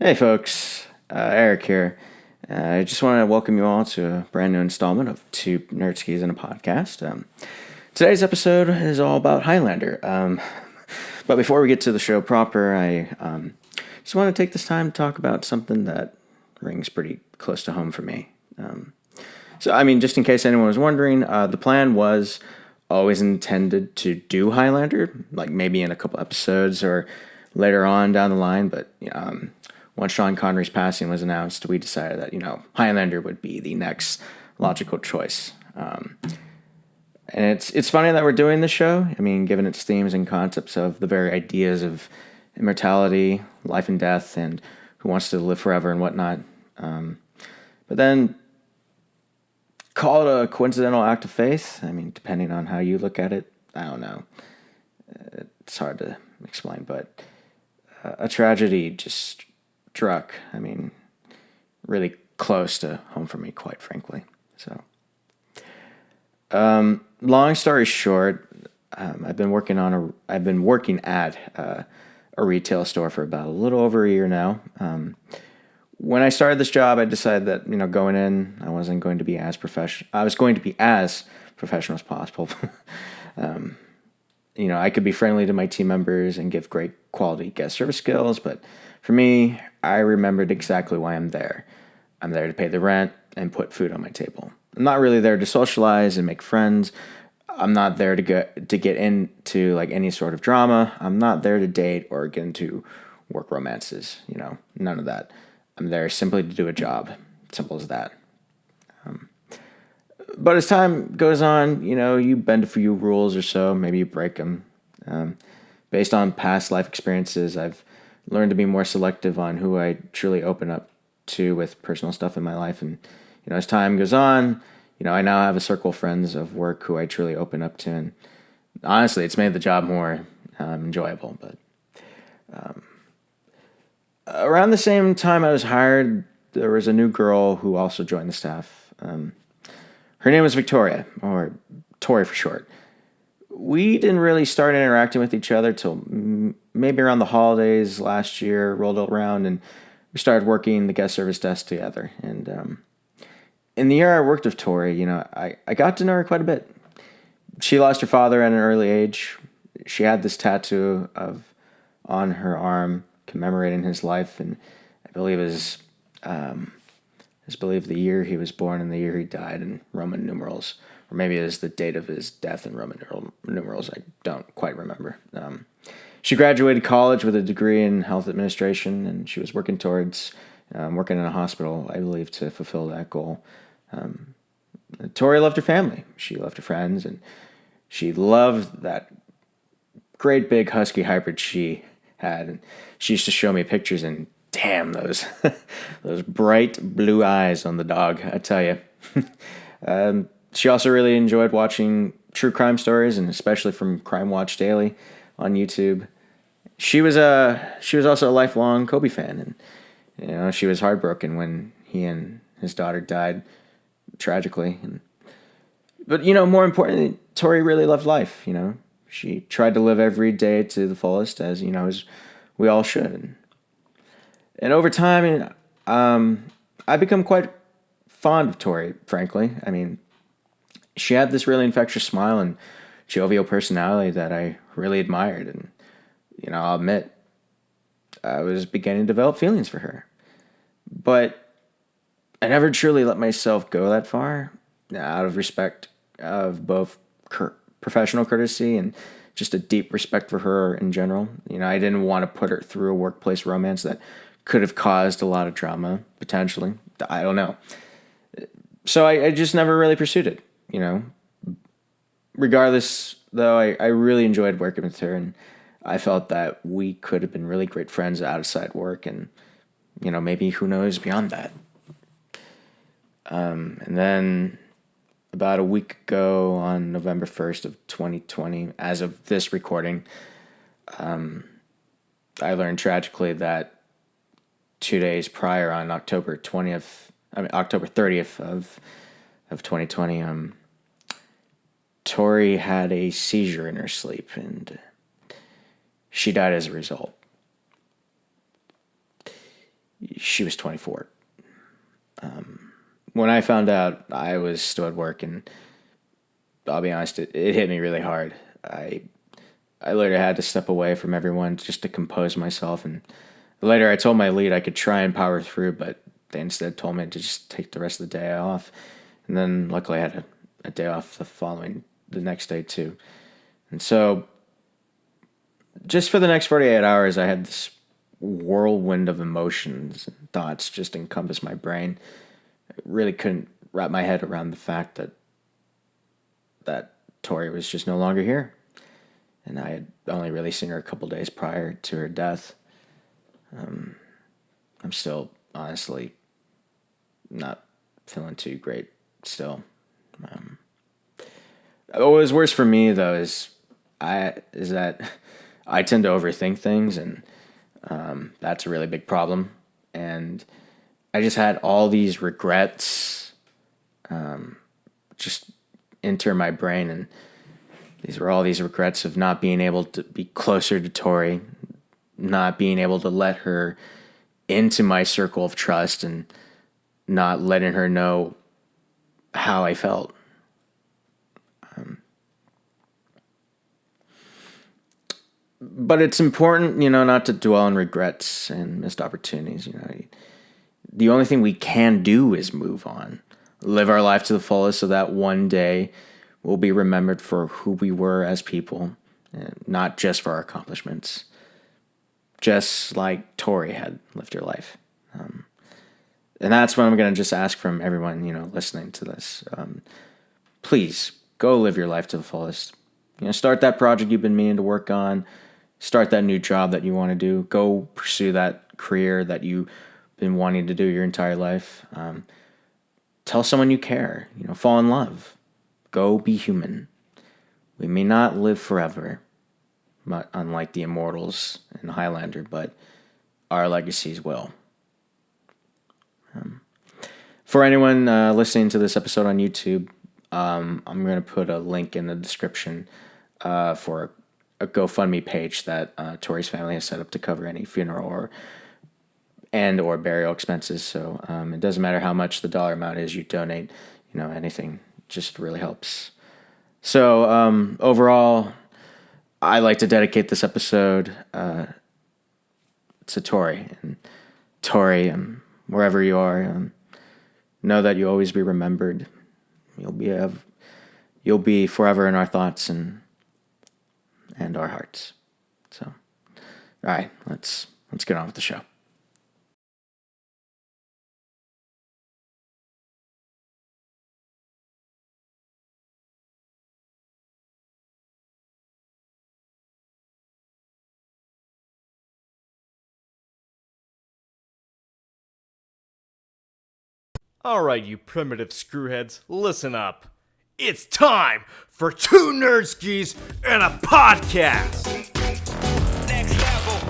Hey folks, Eric here. I just want to welcome you all to a brand new installment of Two NerdSkis and a Podcast. Today's episode is all about Highlander. But before we get to the show proper, I just want to take this time to talk about something that rings pretty close to home for me. Just in case anyone was wondering, the plan was always intended to do Highlander, like maybe in a couple episodes or later on down the line, but once Sean Connery's passing was announced, we decided that, Highlander would be the next logical choice. And it's funny that we're doing this show. I mean, given its themes and concepts of the very ideas of immortality, life and death, and who wants to live forever and whatnot. But then call it a coincidental act of faith. I mean, depending on how you look at it, I don't know. It's hard to explain, but a tragedy just struck. I mean, really close to home for me, quite frankly. So, long story short, I've been working at a retail store for about a little over a year now. When I started this job, I decided that going in, I wasn't going to be as professional. I was going to be as professional as possible. I could be friendly to my team members and give great quality guest service skills, but for me, I remembered exactly why I'm there. I'm there to pay the rent and put food on my table. I'm not really there to socialize and make friends. I'm not there to get into like any sort of drama. I'm not there to date or get into work romances. None of that. I'm there simply to do a job. Simple as that. But as time goes on, you bend a few rules or so. Maybe you break them. Based on past life experiences, I've learned to be more selective on who I truly open up to with personal stuff in my life. And, as time goes on, I now have a circle of friends of work who I truly open up to. And honestly, it's made the job more enjoyable. But around the same time I was hired, there was a new girl who also joined the staff. Her name was Victoria, or Tori for short. We didn't really start interacting with each other till maybe around the holidays last year rolled around, and we started working the guest service desk together. And in the year I worked with Tori, I got to know her quite a bit. She lost her father at an early age. She had this tattoo on her arm commemorating his life, and I believe the year he was born and the year he died in Roman numerals, or maybe it is the date of his death in Roman numerals. I don't quite remember. She graduated college with a degree in health administration, and she was working towards working in a hospital, I believe, to fulfill that goal. Tori loved her family. She loved her friends, and she loved that great big husky hybrid she had. And she used to show me pictures, and damn, those those bright blue eyes on the dog, I tell you. She also really enjoyed watching true crime stories, and especially from Crime Watch Daily on YouTube. She was also a lifelong Kobe fan, and she was heartbroken when he and his daughter died tragically. But more importantly, Tori really loved life. She tried to live every day to the fullest, as we all should. And over time, I become quite fond of Tori, frankly. I mean, she had this really infectious smile and jovial personality that I really admired. And, I'll admit, I was beginning to develop feelings for her. But I never truly let myself go that far, out of respect of both professional courtesy and just a deep respect for her in general. I didn't want to put her through a workplace romance that could have caused a lot of drama, potentially. I don't know. So I just never really pursued it, Regardless, though, I really enjoyed working with her, and I felt that we could have been really great friends outside work, and, maybe who knows beyond that. And then about a week ago, on November 1st of 2020, as of this recording, I learned tragically that 2 days prior, on October 30th of 2020, Tori had a seizure in her sleep, and she died as a result. She was 24. When I found out, I was still at work, and I'll be honest, it hit me really hard. I later had to step away from everyone just to compose myself, and later I told my lead I could try and power through, but they instead told me to just take the rest of the day off. And then luckily I had a day off the next day too. And so just for the next 48 hours, I had this whirlwind of emotions and thoughts just encompass my brain. I really couldn't wrap my head around the fact that Tori was just no longer here. And I had only really seen her a couple days prior to her death. I'm still honestly not feeling too great still. What was worse for me though is that I tend to overthink things, and that's a really big problem. And I just had all these regrets just enter my brain, and these were all these regrets of not being able to be closer to Tori, not being able to let her into my circle of trust, and not letting her know how I felt. But it's important, not to dwell on regrets and missed opportunities. The only thing we can do is move on, live our life to the fullest, so that one day we'll be remembered for who we were as people, and not just for our accomplishments. Just like Tori had lived her life. And that's what I'm going to just ask from everyone, listening to this. Please go live your life to the fullest. Start that project you've been meaning to work on. Start that new job that you want to do. Go pursue that career that you've been wanting to do your entire life. Tell someone you care. Fall in love. Go be human. We may not live forever, but unlike the immortals in Highlander, but our legacies will. For anyone listening to this episode on YouTube, I'm going to put a link in the description for a GoFundMe page that Tori's family has set up to cover any funeral or burial expenses. So it doesn't matter how much the dollar amount is you donate. Anything just really helps. So overall, I like to dedicate this episode to Tori. And Tori, wherever you are, know that you'll always be remembered. You'll be forever in our thoughts and our hearts. So, all right, let's get on with the show. Alright, you primitive screwheads, listen up. It's time for two NerdSkis and a podcast! Next level.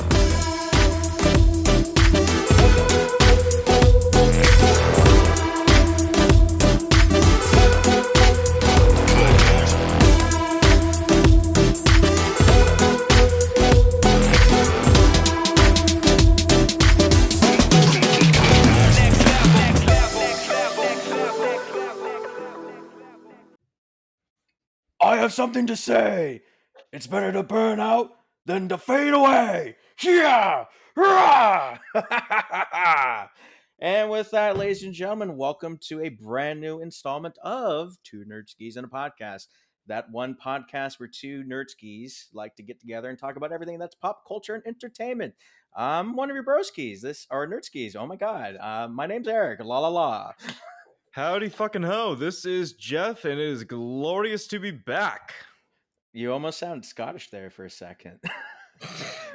I have something to say. It's better to burn out than to fade away. Yeah! Rah! And with that, ladies and gentlemen, welcome to a brand new installment of Two NerdSkis and a Podcast. That one podcast where two nerdskis like to get together and talk about everything that's pop culture and entertainment. I'm one of your broskis, nerdskis. Oh my god. My name's Eric. La la la. Howdy fucking ho, this is Jeff, and it is glorious to be back. You almost sound Scottish there for a second.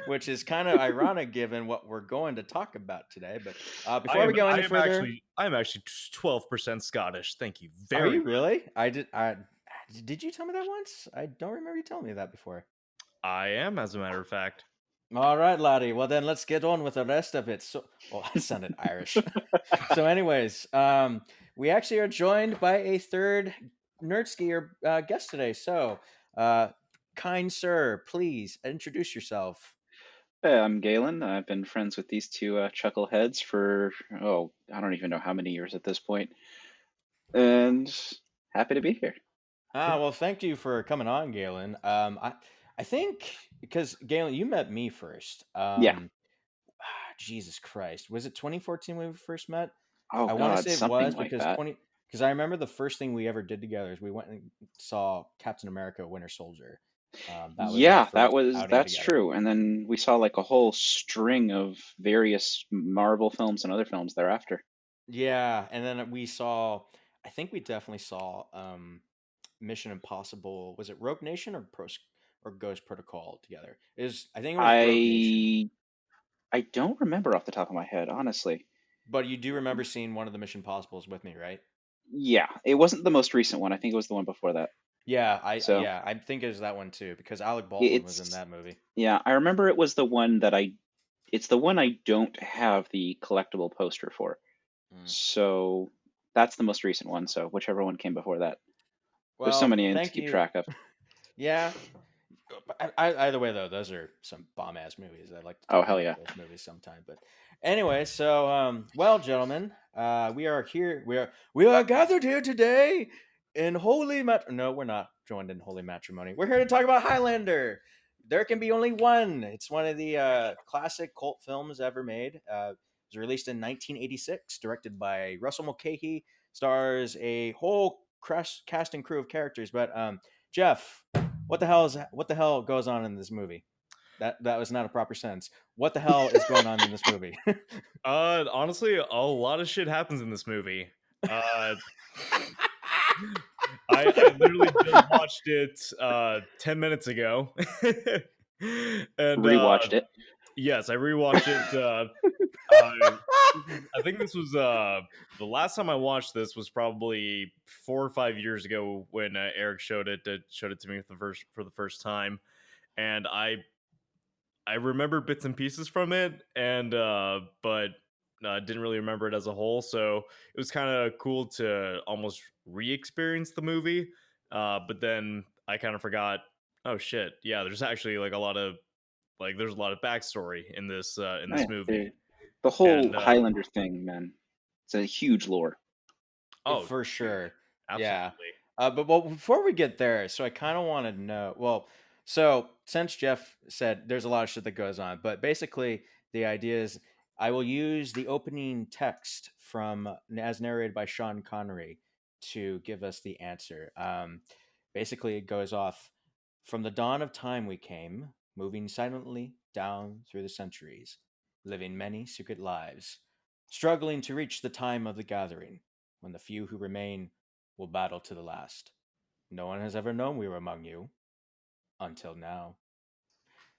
Which is kind of ironic given what we're going to talk about today. But before we go any further, I'm actually 12% Scottish. Thank you are very you much. really? Did you tell me that once? I don't remember you telling me that before. I am, as a matter of fact. All right, laddie. Well, then let's get on with the rest of it. That sounded Irish. So, anyways, we actually are joined by a third nerd skier guest today. So, kind sir, please introduce yourself. Hey, I'm Galen. I've been friends with these two chuckleheads for, oh, I don't even know how many years at this point, and happy to be here. Well, thank you for coming on, Galen. I think because Galen, you met me first. Yeah. Jesus Christ, was it 2014 when we first met? Oh I want to God, say it something was like because that. I remember the first thing we ever did together is we went and saw Captain America: Winter Soldier. That was our Yeah, first outing that's together. true. And then we saw like a whole string of various Marvel films and other films thereafter. Yeah, and then we saw. I think we definitely saw Mission Impossible. Was it Rogue Nation or Ghost Protocol together? I think it was Rogue Nation. I I don't remember off the top of my head, honestly. But you do remember seeing one of the Mission Possibles with me, right? Yeah, it wasn't the most recent one. I think it was the one before that. So I think it was that one too because Alec Baldwin was in it's that movie. yeah, I remember it was the one that it's the one I don't have the collectible poster for. Mm. So that's the most recent one. So whichever one came before that. There's so Well, many to thank keep you. track of. Yeah. Either way, though, those are some bomb ass movies. I'd like to Oh, talk hell about yeah. those movies sometime. But anyway, so well, gentlemen, we are here. We are gathered here today in holy No, we're not joined in holy matrimony. We're here to talk about Highlander. There can be only one. It's one of the classic cult films ever made. It was released in 1986, directed by Russell Mulcahy. Stars a whole cast and crew of characters. But Jeff, what the hell goes on in this movie? That was not a proper sentence. What the hell is going on in this movie? Honestly, a lot of shit happens in this movie. I literally just watched it 10 minutes ago. And Rewatched it. yes, I rewatched it. Uh, I think this was the last time I watched this was probably 4 or 5 years ago when Eric showed it to me for the first time, and I remember bits and pieces from it, and but didn't really remember it as a whole. So it was kind of cool to almost re-experience the movie. But then I kind of forgot. Oh shit! Yeah, there's actually like a lot of there's a lot of backstory in Oh, this yeah. movie, The whole and Highlander thing, man. It's a huge lore. oh, For dude, sure. Yeah. absolutely. But well, before we get there, so I kind of want to know. Well, so since Jeff said there's a lot of shit that goes on, but basically the idea is I will use the opening text from as narrated by Sean Connery to give us the answer. Basically, it goes off from the dawn of time we came, moving silently down through the centuries, living many secret lives, struggling to reach the time of the gathering when the few who remain will battle to the last. No one has ever known we were among you until now.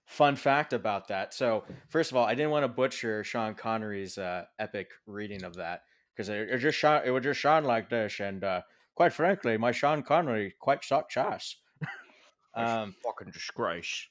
Fun fact about that. So, first of all, I didn't want to butcher Sean Connery's epic reading of that because it would just sound like this. And quite frankly, my Sean Connery quite sucks ass. That's a fucking disgrace.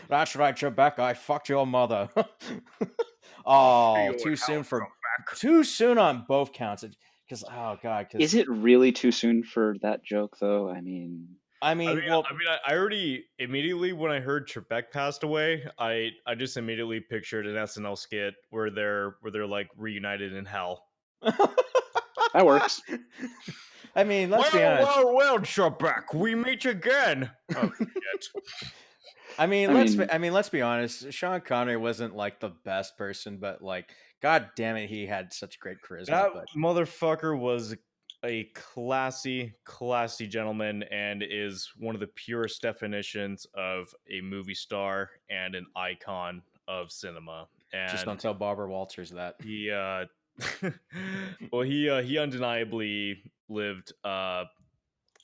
That's right, Trebek. I fucked your mother. I'll see Oh, you in hell, Trebek. too soon on both counts. Because oh god, Is because it really too soon for that joke, though? I mean, I mean, well, I already immediately when I heard Trebek passed away, I just immediately pictured an SNL skit where they're like reunited in hell. that works. I mean, let's be honest. Well, Trebek, we meet again. Oh shit! I mean, I mean, let's be honest. Sean Connery wasn't like the best person, but like, god damn it, he had such great charisma. That But motherfucker was a classy gentleman, and is one of the purest definitions of a movie star and an icon of cinema. just And don't tell Barbara Walters that. he well he undeniably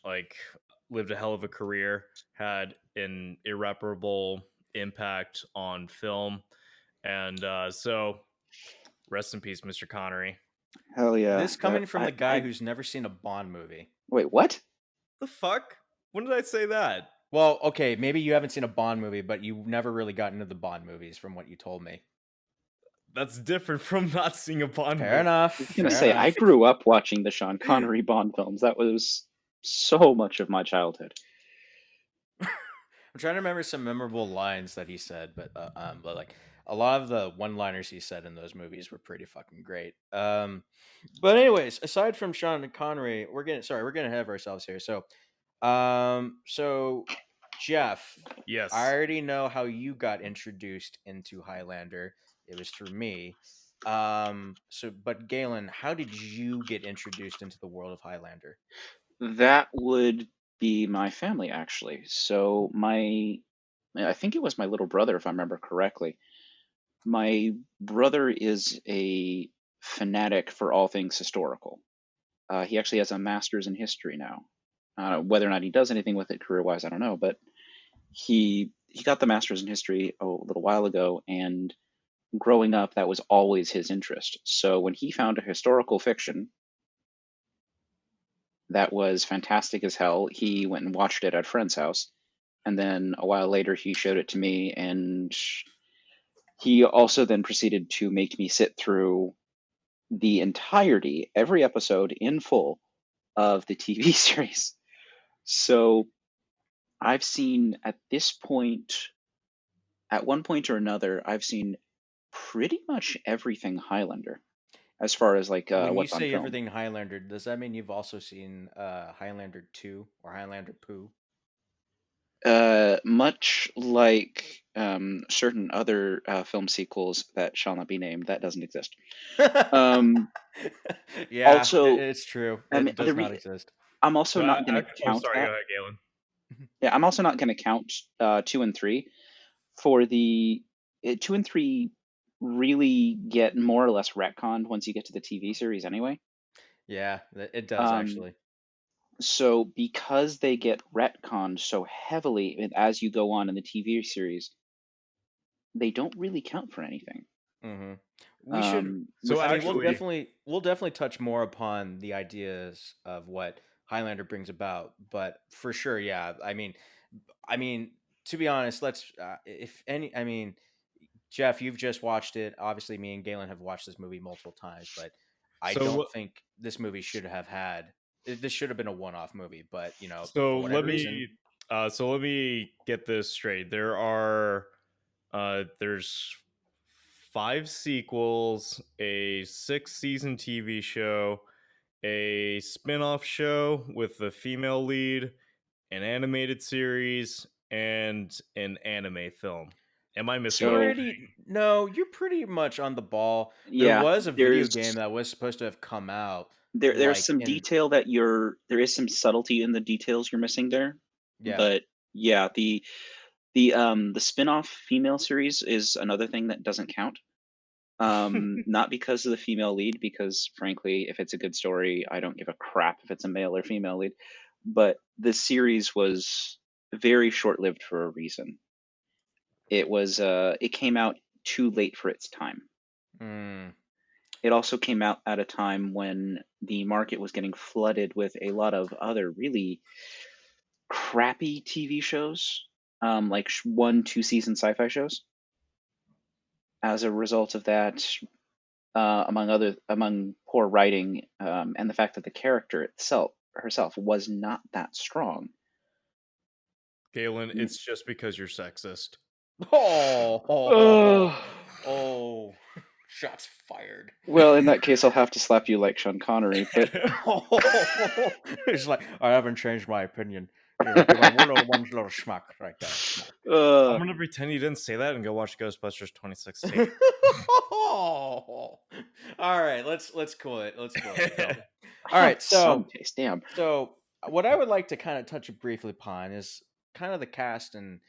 like lived a hell of a career, had an irreparable impact on film, and so rest in peace, Mr. Connery. hell yeah. This coming That from the guy who's never seen a Bond movie. wait, what? The fuck? When did I say that? Well, okay, maybe you haven't seen a Bond movie, but you never really got into the Bond movies, from what you told me. That's different from not seeing a Bond Fair movie. enough. I was gonna fair say enough. I grew up watching the Sean Connery Bond films. That was so much of my childhood. I'm trying to remember some memorable lines that he said, but like a lot of the one-liners he said in those movies were pretty fucking great. But anyways, aside from Sean Connery, we're getting ahead of ourselves here. So Jeff, I Yes. already know how you got introduced into Highlander. It was through me. But Galen, how did you get introduced into the world of Highlander? That would be my family, actually. So I think it was my little brother, if I remember correctly. My brother is a fanatic for all things historical. He actually has a master's in history now. Whether or not he does anything with it career-wise, I don't know, but he got the master's in history a little while ago, and growing up, that was always his interest. So when he found a historical fiction that was fantastic as hell, he went and watched it at a friend's house, and then a while later he showed it to me, and he also then proceeded to make me sit through the entirety, every episode in full of the TV series. So I've seen at this point, at one point or another, I've seen pretty much everything Highlander as far as like When you what's on say film. everything Highlander, does that mean you've also seen Highlander 2 or Highlander Poo? Much like certain other film sequels that shall not be named, that doesn't exist. Um, Yeah, also, it's true. I mean, It does not exist. I'm also So not going to oh, count sorry. Go that. ahead, Galen. Yeah, I'm also not going to count 2 and 3 for the 2 and 3 really get more or less retconned once you get to the TV series anyway. Yeah, it does Um, actually. so because they get retconned so heavily as you go on in the TV series, they don't really count for anything. Hmm. We should. So With I mean, actually, we'll definitely touch more upon the ideas of what Highlander brings about, but for sure, yeah. I mean, to be honest, let's if any. I mean, Jeff, you've just watched it. Obviously, me and Galen have watched this movie multiple times, but I so don't think this movie should have had. This should have been a one-off movie, but for so let whatever reason, me so let me get this straight. There's 5 sequels, a 6-season TV show, a spin-off show with the female lead, an animated series, and an anime film. Am I missing so anything? no, you're pretty much on the ball. There yeah, was a video game that was supposed to have come out, there's like some in detail that there is some subtlety in the details you're missing there, yeah. but yeah, the spin-off female series is another thing that doesn't count. Not because of the female lead, because frankly, if it's a good story, I don't give a crap if it's a male or female lead. But the series was very short-lived for a reason. It came out too late for its time. Mm, It also came out at a time when the market was getting flooded with a lot of other really crappy TV shows, like 1, 2 season sci-fi shows. As a result of that, among poor writing, and the fact that the character herself was not that strong. Galen, it's just because you're sexist. oh, Oh, oh, shots fired. well, in that case, I'll have to slap you like Sean Connery. But It's like I haven't changed my opinion. Give him one little schmuck right there. Schmuck. I'm uh, gonna pretend you didn't say that and go watch Ghostbusters 2016. All right, let's cool it. Let's cool it. So, I all have right, some taste. Damn. so what I would like to kind of touch briefly upon is kind of the cast and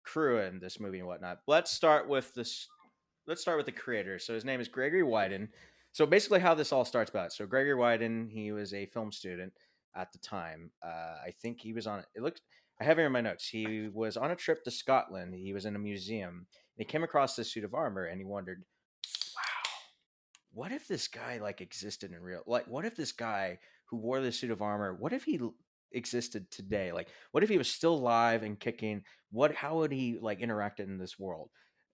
crew in this movie and whatnot. Let's start with this. Let's start with the creator. So his name is Gregory Wyden. So basically, how this all starts about. So Gregory Wyden, he was a film student at the time. I think he was on. It looked. I have here in my notes. He was on a trip to Scotland. He was in a museum. And he came across this suit of armor, and he wondered, what if this guy like existed in real, like what if this guy who wore this suit of armor, what if he existed today, like what if he was still alive and kicking, what how would he like interact in this world?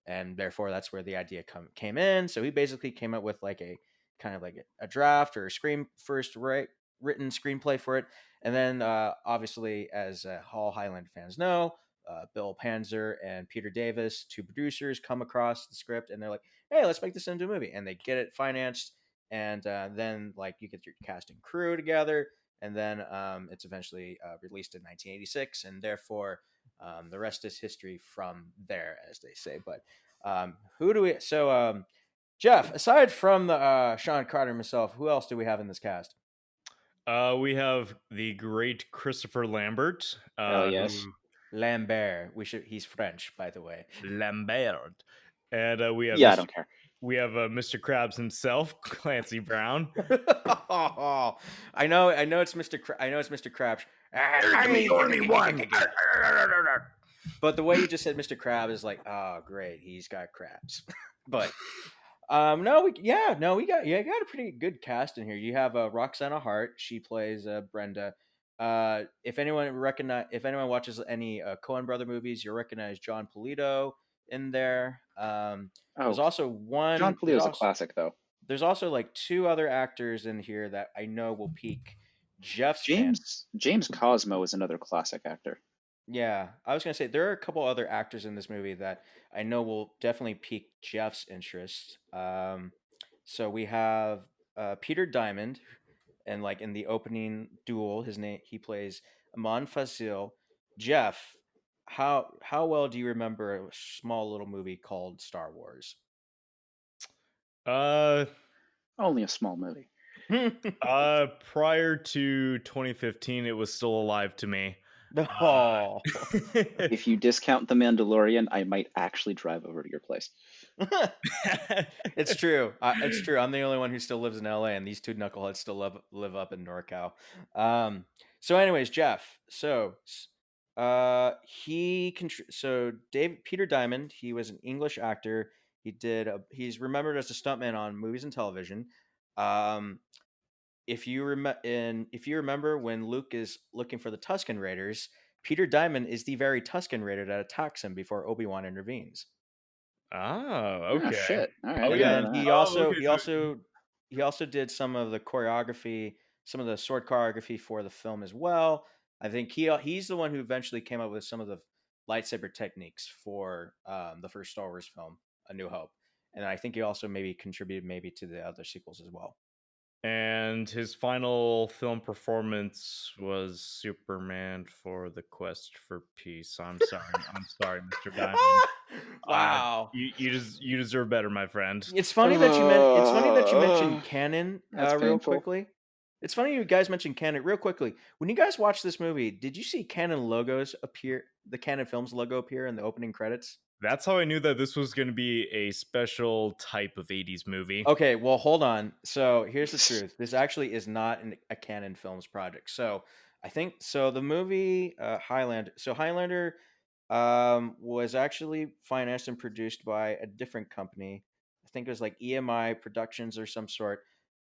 And therefore that's where the idea came in. So he basically came up with like a kind of like a draft or a written screenplay for it. And then obviously, as all Highland fans know, Bill Panzer and Peter Davis, two producers, come across the script and they're like, "Hey, let's make this into a movie," and they get it financed, and then like you get your cast and crew together, and then it's eventually released in 1986, and therefore the rest is history from there, as they say. But who do we? So Jeff, aside from the Sean Carter himself, who else do we have in this cast? We have the great Christopher Lambert. Hell yes. Lambert. He's French, by the way. Lambert. And we have Yeah, I don't care. we have Mr. Krabs himself, Clancy Brown. I know it's Mr. Krabs. There's the only one. But the way you just said Mr. Crab is like, oh great, he's got crabs. But we got a pretty good cast in here. You have Roxana Hart. She plays Brenda. If anyone watches any Coen brother movies, you'll recognize John Polito in there. There's also one. John Polito's a classic, though. There's also like two other actors in here that I know will pique Jeff's James Cosmo is another classic actor. Yeah, I was gonna say there are a couple other actors in this movie that I know will definitely pique Jeff's interest. So we have Peter Diamond, and like in the opening duel, he plays Amon Fazil. Jeff, how well do you remember a small little movie called Star Wars? Only a small movie. Prior to 2015, it was still alive to me. Oh. If you discount The Mandalorian, I might actually drive over to your place. It's true. It's true. I'm the only one who still lives in LA, and these two knuckleheads still live up in NorCal. So, anyways, Jeff. So, Peter Diamond. He was an English actor. He's remembered as a stuntman on movies and television. If you remember when Luke is looking for the Tusken Raiders, Peter Diamond is the very Tusken Raider that attacks him before Obi-Wan intervenes. Oh, okay. Oh, shit. All right. And yeah. then he also did some of the choreography, some of the sword choreography for the film as well. I think he's the one who eventually came up with some of the lightsaber techniques for the first Star Wars film, A New Hope. And I think he also contributed to the other sequels as well. And his final film performance was Superman for the Quest for Peace. I'm sorry, Mr. Diamond. Wow. You deserve better, my friend. It's funny that you mentioned canon real painful. quickly. It's funny you guys mentioned canon real quickly. When you guys watched this movie, did you see canon logos appear? The Canon Films logo appear in the opening credits? That's how I knew that this was going to be a special type of 80s movie. Okay, well, hold on. So here's the truth. This actually is not a Canon Films project. So I think the movie Highlander. So Highlander was actually financed and produced by a different company. I think it was like EMI Productions or some sort.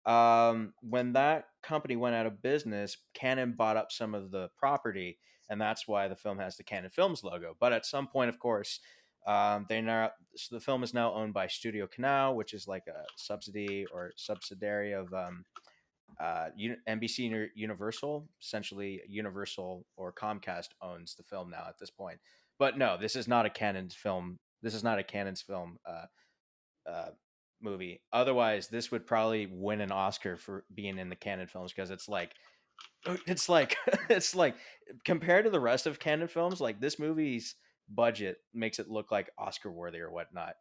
When that company went out of business, Canon bought up some of the property, and that's why the film has the Canon Films logo. But at some point, of course, so the film is now owned by Studio Canal, which is like a subsidiary of NBC Universal. Essentially, Universal or Comcast owns the film now at this point. But no, this is not a Canon's film. This is not a Canon's film movie. Otherwise, this would probably win an Oscar for being in the Canon Films, because it's like compared to the rest of Canon Films, like this movie's budget makes it look like Oscar worthy or whatnot.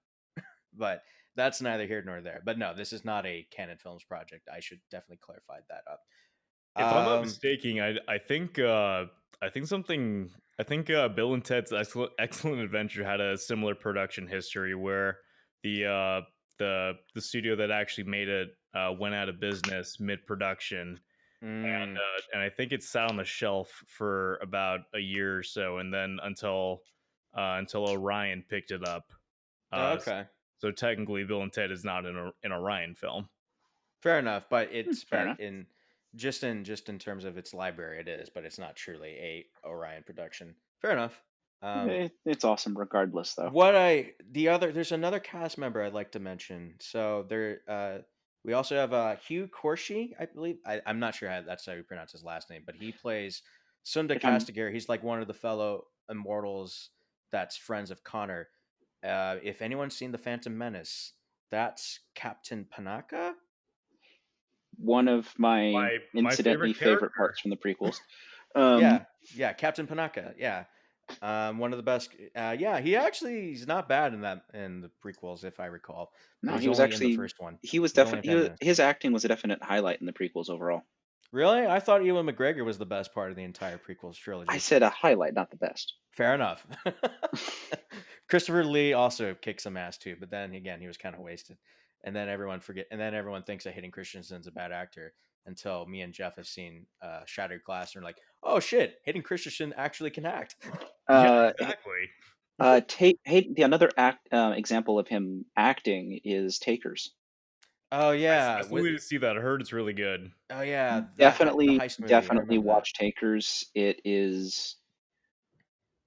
But that's neither here nor there. But no, this is not a Canon Films project. I should definitely clarify that up. If I'm not mistaken, I think Bill and Ted's Excellent Adventure had a similar production history where the studio that actually made it went out of business mid-production, and I think it sat on the shelf for about a year or so, and then until Orion picked it up. Okay. So technically, Bill and Ted is not an Orion film. Fair enough, but it's Fair enough. in terms of its library, it is, but it's not truly a Orion production. Fair enough. It's awesome regardless, though. There's another cast member I'd like to mention. So we also have Hugh Corshi, I believe. I'm not sure that's how you pronounce his last name, but he plays Sunda Castigar. He's like one of the fellow immortals that's friends of Connor. If anyone's seen The Phantom Menace, that's Captain Panaka. One of my My incidentally favorite favorite character. parts from the prequels. Um, Yeah, Captain Panaka. Yeah, one of the best. Yeah, he's not bad in the prequels, if I recall. But no, he's he was only in the actually first one. he was He's only in definitely Phantom Menace. his acting was a definite highlight in the prequels overall. Really, I thought Ewan McGregor was the best part of the entire prequels trilogy. I said a highlight, not the best. Fair enough. Christopher Lee also kicked some ass too, but then again, he was kind of wasted. And then everyone thinks that Hayden Christensen's a bad actor until me and Jeff have seen Shattered Glass and are like, oh shit, Hayden Christensen actually can act. Yeah, Uh, exactly. the another example of him acting is Takers. Oh I yeah, still need to see that. I heard it's really good. oh yeah, the Definitely, heist movie. I definitely remember that. watch Takers. It is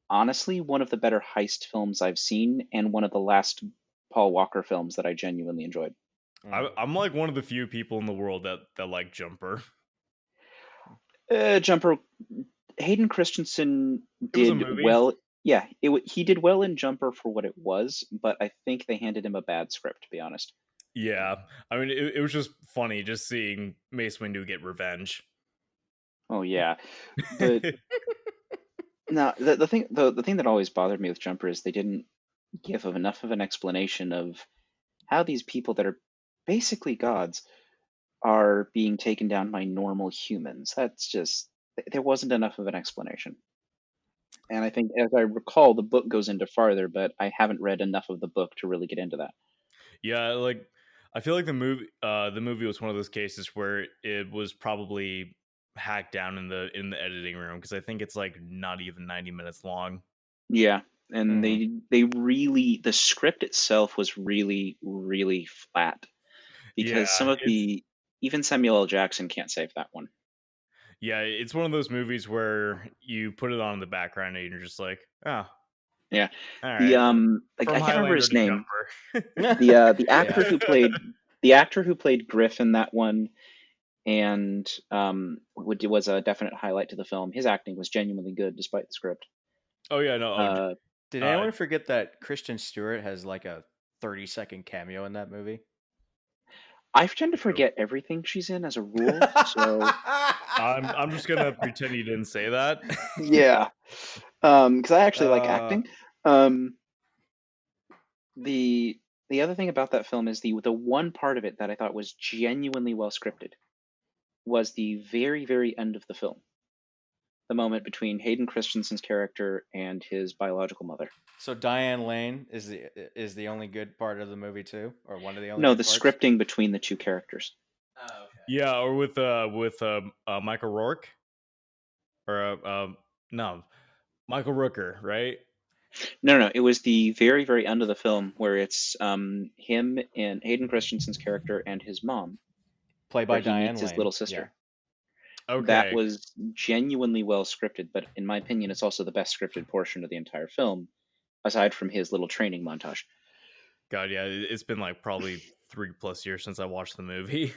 honestly one of the better heist films I've seen, and one of the last Paul Walker films that I genuinely enjoyed. I'm like one of the few people in the world that like Jumper. Jumper, Hayden Christensen It was a did movie. well. Yeah, he did well in Jumper for what it was, but I think they handed him a bad script, to be honest. Yeah, I mean, it was just funny just seeing Mace Windu get revenge. Oh yeah, but no, the thing that always bothered me with Jumper is they didn't give enough of an explanation of how these people that are basically gods are being taken down by normal humans. That's just there wasn't enough of an explanation. And I think, as I recall, the book goes into farther, but I haven't read enough of the book to really get into that. Yeah, like I feel like the movie was one of those cases where it was probably hacked down in the editing room, because I think it's like not even 90 minutes long. Yeah, and Mhm. they really the script itself was really flat because some Yeah, of the even Samuel L. Jackson can't save that one. it's one of those movies where you put it on in the background and you're just like, oh, Yeah, all the right, like from I can't remember Highlander his to name. Jumper. The actor Yeah. who played the actor who played Griff in that one and was a definite highlight to the film. His acting was genuinely good despite the script. Oh yeah, no, Uh, Did anyone forget that Kristen Stewart has like a 30-second cameo in that movie? I tend to forget everything she's in as a rule, so I'm just gonna pretend you didn't say that. yeah. Because I actually like Uh, acting. The the other thing about that film is the one part of it that I thought was genuinely well scripted was the very end of the film, the moment between Hayden Christensen's character and his biological mother. so Diane Lane is the only good part of the movie too, or one of the only No, good the parts. scripting between the two characters. Oh, okay. Yeah, or with Michael Rourke, or no, Michael Rooker, right? No, it was the very end of the film where it's him and Hayden Christensen's character and his mom, Played where by he Diane meets his Lane. little Yeah. sister. That Okay, was genuinely well scripted, but in my opinion, it's also the best scripted portion of the entire film, aside from his little training montage. God, yeah, it's been like probably 3+ years since I watched the movie.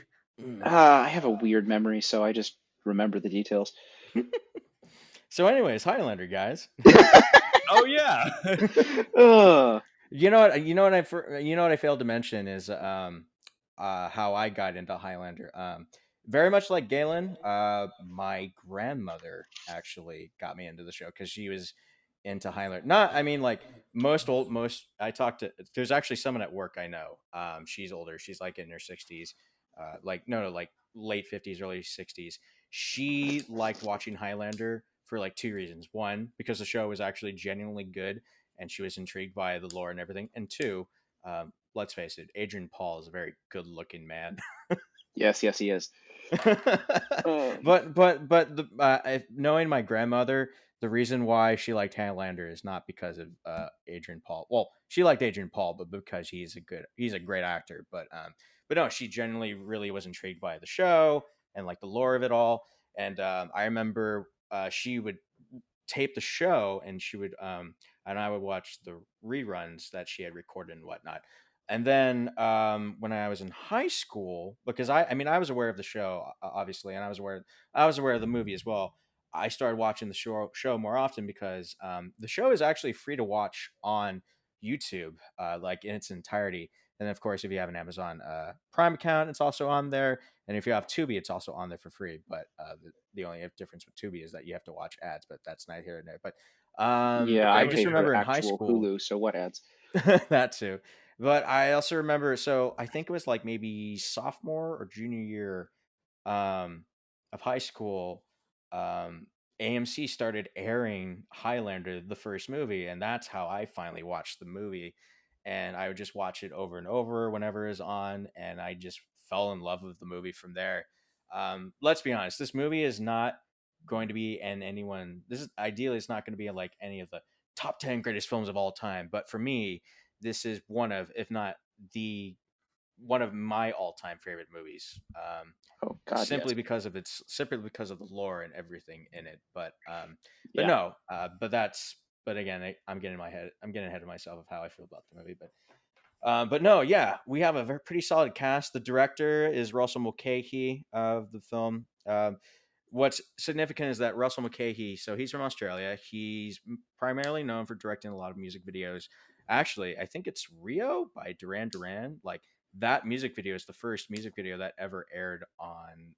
I have a weird memory, so I just remember the details. So, anyways, Highlander guys. Oh yeah. Ugh. You know what? You know what I failed to mention is how I got into Highlander. Very much like Galen, my grandmother actually got me into the show because she was into Highlander. Not, I mean, like most. I talked to. There's actually someone at work I know. She's older. She's like in her 60s. Like no, like late 50s, early 60s. She liked watching Highlander for like two reasons. One, because the show was actually genuinely good and she was intrigued by the lore and everything. And two, let's face it, Adrian Paul is a very good-looking man. Yes, he is. Knowing my grandmother, the reason why she liked Highlander is not because of Adrian Paul. Well, she liked Adrian Paul, but because he's a great actor. But no, she genuinely really was intrigued by the show and like the lore of it all. And I remember she would tape the show and she would and I would watch the reruns that she had recorded and whatnot. And then when I was in high school, because I mean I was aware of the show obviously, and I was aware of the movie as well. I started watching the show more often because the show is actually free to watch on YouTube, like in its entirety. And of course, if you have an Amazon Prime account, it's also on there. And if you have Tubi, it's also on there for free. But the only difference with Tubi is that you have to watch ads, but that's neither here nor there. But Yeah, I I just pay for remember in high actual school Hulu, so what ads? that too. But I also remember, so I think it was like maybe sophomore or junior year um, of high school, um, AMC started airing Highlander, the first movie, and that's how I finally watched the movie. And I would just watch it over and over whenever it was on, and I just fell in love with the movie from there. Let's be honest, this movie is not going to be in anyone. This is ideally, it's not going to be in like any of the top 10 greatest films of all time. But for me, this is one of, if not the one of my all-time favorite movies. Oh God, yes. Simply because of the lore and everything in it. But Yeah. no, but again, I'm getting ahead of myself of how I feel about the movie. But no, yeah, we have a pretty solid cast. The director is Russell Mulcahy of the film. What's significant is that Russell Mulcahy, so he's from Australia. He's primarily known for directing a lot of music videos. Actually, I think it's Rio by Duran Duran. Like that music video is the first music video that ever aired on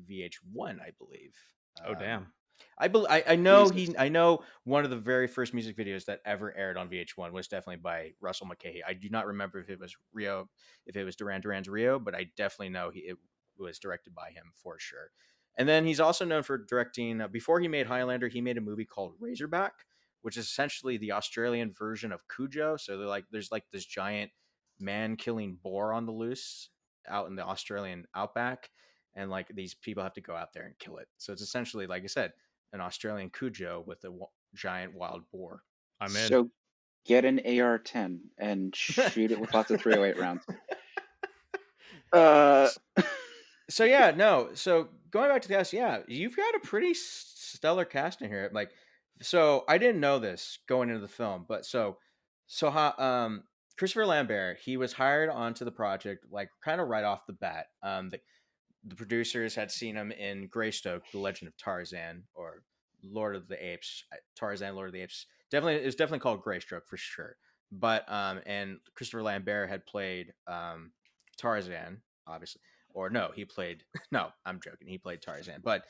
VH1, I believe. Oh damn. I know Jesus. I know one of the very first music videos that ever aired on VH1 was definitely by Russell Mulcahy. I do not remember if it was Rio, if it was Duran Duran's Rio, but I definitely know it was directed by him for sure. And then he's also known for directing. Before he made Highlander, he made a movie called Razorback, which is essentially the Australian version of Cujo. So there's like this giant man-killing boar on the loose out in the Australian outback, and like these people have to go out there and kill it. So it's essentially, like I said, an Australian Cujo with a giant wild boar. I'm in. So get an AR-10 and shoot it with lots of 308 rounds. Uh, So yeah, no. So going back to the cast, yeah, you've got a pretty stellar cast in here. Like, so I didn't know this going into the film, but Christopher Lambert, he was hired onto the project like kind of right off the bat. The producers had seen him in Greystoke, The Legend of Tarzan, or Lord of the Apes. Tarzan, Lord of the Apes. Definitely, it was definitely called Greystoke for sure. But and Christopher Lambert had played Tarzan, obviously. Or no, he played. No, I'm joking. He played Tarzan. But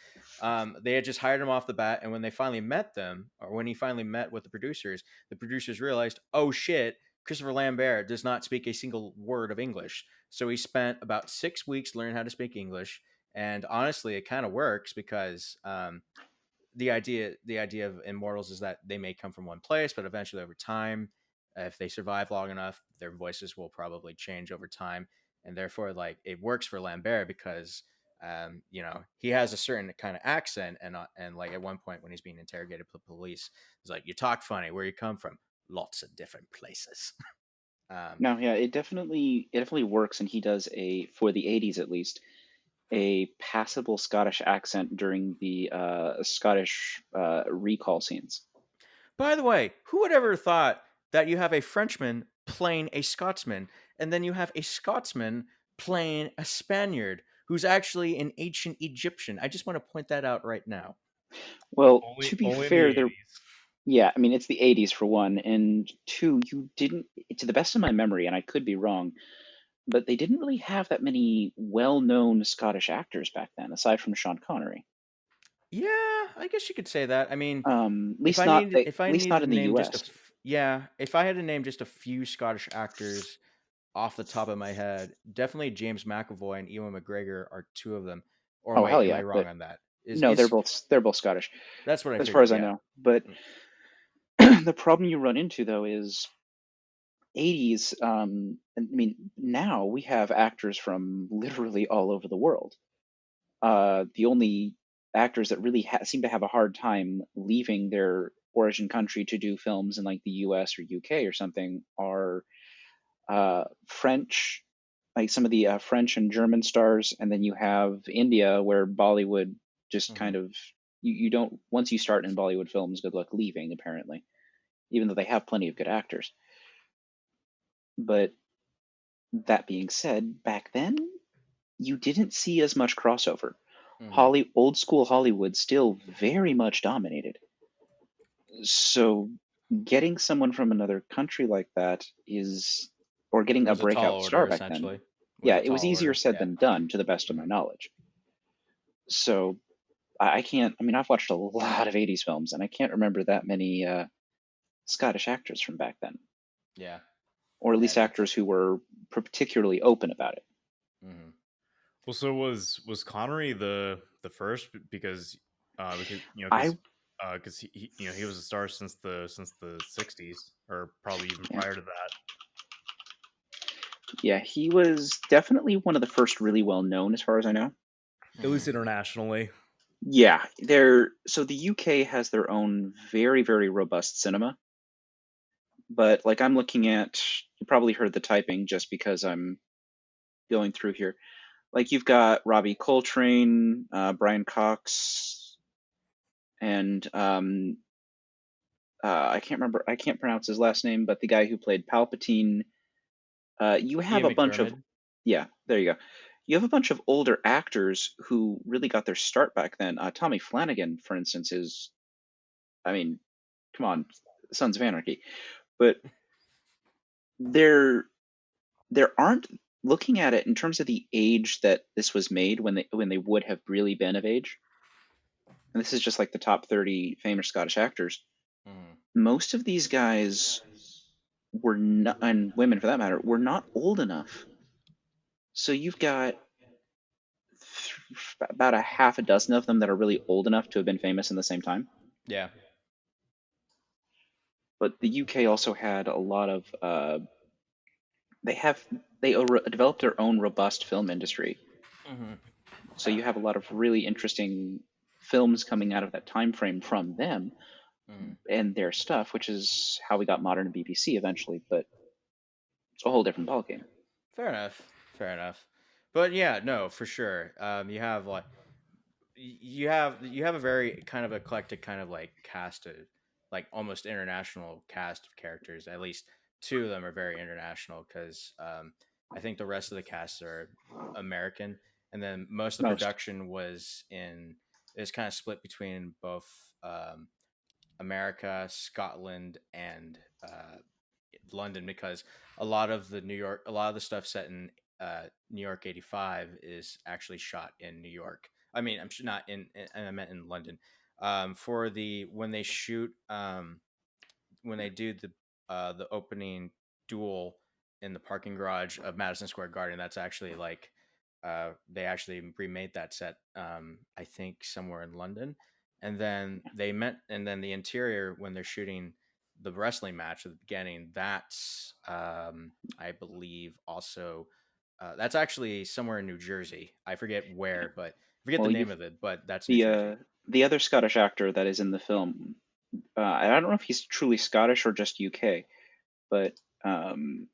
they had just hired him off the bat, and when they finally met them, or when he finally met with the producers realized, oh shit, Christopher Lambert does not speak a single word of English. So he spent about 6 weeks learning how to speak English. And honestly, it kind of works because the idea of immortals is that they may come from one place, but eventually over time, if they survive long enough, their voices will probably change over time. And therefore, like it works for Lambert because he has a certain kind of accent, and like at one point when he's being interrogated by police, he's like, "You talk funny. Where you come from? Lots of different places." no, yeah, it definitely works, and he does for the 80s at least, a passable Scottish accent during the Scottish recall scenes. By the way, who would ever thought that you have a Frenchman playing a Scotsman, and then you have a Scotsman playing a Spaniard who's actually an ancient Egyptian? I just want to point that out right now. Well, Only to be only in the fair, 80s. yeah, I mean, it's the 80s for one, and two, you didn't, to the best of my memory, and I could be wrong, but they didn't really have that many well-known Scottish actors back then, aside from Sean Connery. Yeah, I guess you could say that. I mean, At least not, at if I least not needed to in the name US. if I had to name just a few Scottish actors off the top of my head, definitely James McAvoy and Ewan McGregor are two of them. Or Oh, hell wait, am I yeah, wrong but on that? no, they're both Scottish, That's what I as far figured? as I Yeah. know. But Mm. the problem you run into though is 80s. I mean, now we have actors from literally all over the world. The only actors that really seem to have a hard time leaving their origin country to do films in like the US or UK or something are French, like some of the French and German stars, and then you have India, where Bollywood just Mhm. kind of you don't once you start in Bollywood films, good luck leaving, apparently, even though they have plenty of good actors. But that being said, back then you didn't see as much crossover. Mhm. Old school Hollywood still very much dominated. So getting someone from another country like that is, or getting a Was a tall breakout star order, back then, essentially. Was yeah, a it was tall easier order. said Yeah. than done, to the best of my Mhm. knowledge. So I can't. I mean, I've watched a lot of '80s films, and I can't remember that many Scottish actors from back then, Yeah. or at Yeah. least actors who were particularly open about it. Mhm. Well, so was Connery the first because I because he was a star since the 60s or probably even Yeah, prior to that. yeah, he was definitely one of the first really well known, as far as I know. At least Mhm. internationally. Yeah, they're so the UK has their own very, very robust cinema, but like I'm looking at, you probably heard the typing just because I'm going through here. Like you've got Robbie Coltrane, Brian Cox, and I can't pronounce his last name, but the guy who played Palpatine. You have Ian a bunch of, McDermott. yeah, there you go. You have a bunch of older actors who really got their start back then. Tommy Flanagan, for instance, is, I mean, come on, Sons of Anarchy. But there there aren't, looking at it in terms of the age that this was made, when they would have really been of age, and this is just like the top 30 famous Scottish actors. Mhm. Most of these guys were not, and women for that matter, were not old enough. So you've got about a half a dozen of them that are really old enough to have been famous in the same time. Yeah. But the UK also had a lot of they have developed their own robust film industry. Mhm. So you have a lot of really interesting films coming out of that time frame from them Mhm. and their stuff, which is how we got modern BBC eventually. But it's a whole different ballgame. Fair enough. Fair enough. But yeah, no, for sure. You have like you have a very kind of eclectic kind of like cast of like almost international cast of characters. At least two of them are very international because I think the rest of the cast are American, and then most of the Most. production was in is kind of split between both um, America, Scotland, and London because a lot of the stuff set in New York '85 is actually shot in New York. I mean, not I meant in London. For the when they shoot when they do the opening duel in the parking garage of Madison Square Garden, that's actually like they actually remade that set. I think somewhere in London, and then the interior when they're shooting the wrestling match at the beginning. That's I believe also. That's actually somewhere in New Jersey. I forget where, but I forget the Well, name you've of it. But that's New the Jersey. the other Scottish actor that is in the film. I don't know if he's truly Scottish or just UK, but um,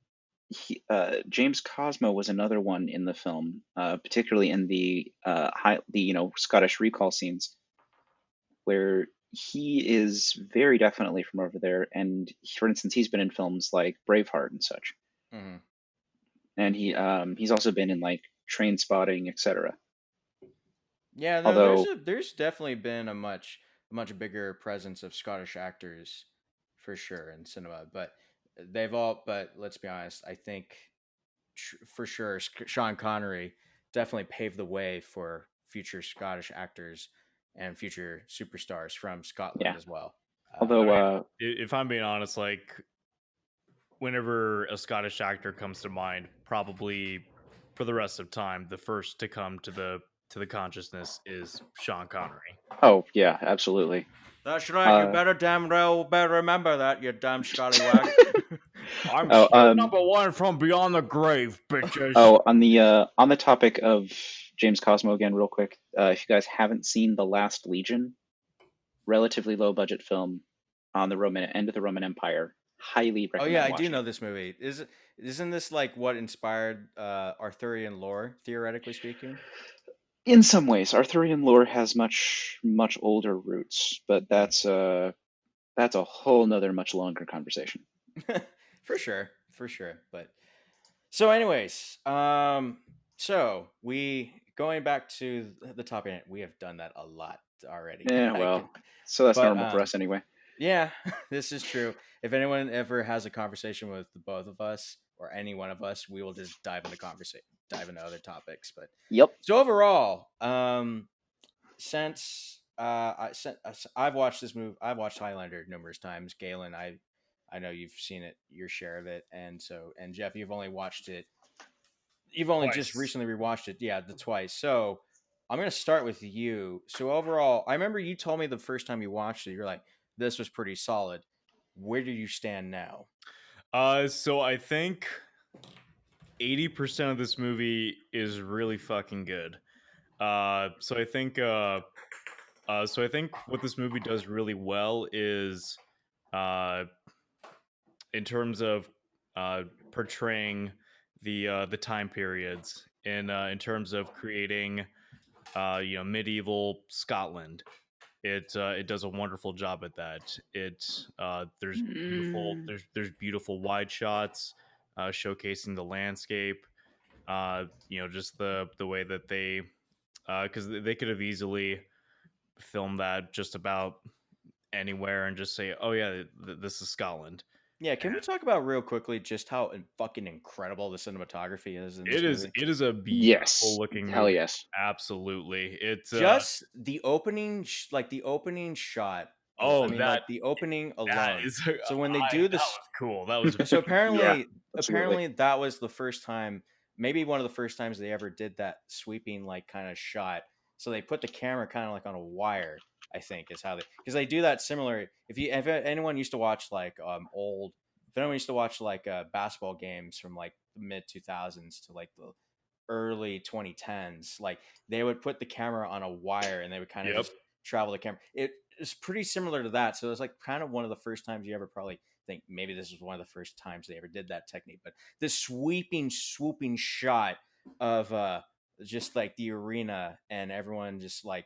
James Cosmo was another one in the film, particularly in the Scottish recall scenes, where he is very definitely from over there. And for instance, he's been in films like Braveheart and such, Mhm. and he's also been in like Train Spotting, etc. Yeah, no, Although, there's definitely been a much bigger presence of Scottish actors for sure in cinema, but but let's be honest, I think for sure Sean Connery definitely paved the way for future Scottish actors and future superstars from Scotland yeah, as well. I although mean, if I'm being honest, like whenever a Scottish actor comes to mind, probably for the rest of time, the first to come to the consciousness is Sean Connery. oh yeah, absolutely. That's right. You Uh, better damn well better remember that, you damn scallywag. I'm oh, still number one from beyond the grave, bitches. Oh, on the topic of James Cosmo again, real quick. If you guys haven't seen The Last Legion, relatively low budget film on the Roman end of the Roman Empire, highly Oh yeah, recommend I do watching know it. this movie. Isn't this like what inspired Arthurian lore, theoretically speaking? In some ways, Arthurian lore has much older roots, but Mm. that's a whole nother much longer conversation. For sure, for sure. But so, anyways, so we going back to the topic, we have done that a lot already. Yeah, well, so that's but normal for us anyway. yeah, this is true. If anyone ever has a conversation with the both of us or any one of us, we will just dive into other topics. But Yep. so overall, since I've watched this movie, I've watched Highlander numerous times. Galen, I know you've seen it, your share of it, and Jeff, you've only watched it. You've only just Twice. recently rewatched it, yeah, the twice. So I'm gonna start with you. So overall, I remember you told me the first time you watched it, you're like, "This was pretty solid." Where do you stand now? So I think 80% of this movie is really fucking good. So I think what this movie does really well is uh in terms of portraying the time periods in terms of creating medieval Scotland. It does a wonderful job at that. Mm. There's beautiful wide shots showcasing the landscape. Just the way that they because they could have easily filmed that just about anywhere and just say, oh yeah, this is Scotland. Yeah, can we talk about real quickly just how fucking incredible the cinematography is in this movie? It is a beautiful Yes. looking Hell movie. yes. Absolutely. It's Just the opening, like the opening shot. I mean, that like the opening that alone. is So when they that do was this, cool. That was so Yeah, apparently, absolutely. that was the first time, maybe one of the first times they ever did that sweeping like kind of shot. So they put the camera kind of like on a wire. I think is how because they do that similar. If anyone used to watch like if anyone used to watch like basketball games from like the mid 2000s to like the early 2010s, like they would put the camera on a wire and they would kind of Yep. just travel the camera. It is pretty similar to that. So it was like kind of one of the first times you ever probably think maybe this was one of the first times they ever did that technique. But this swooping shot of just like the arena and everyone just like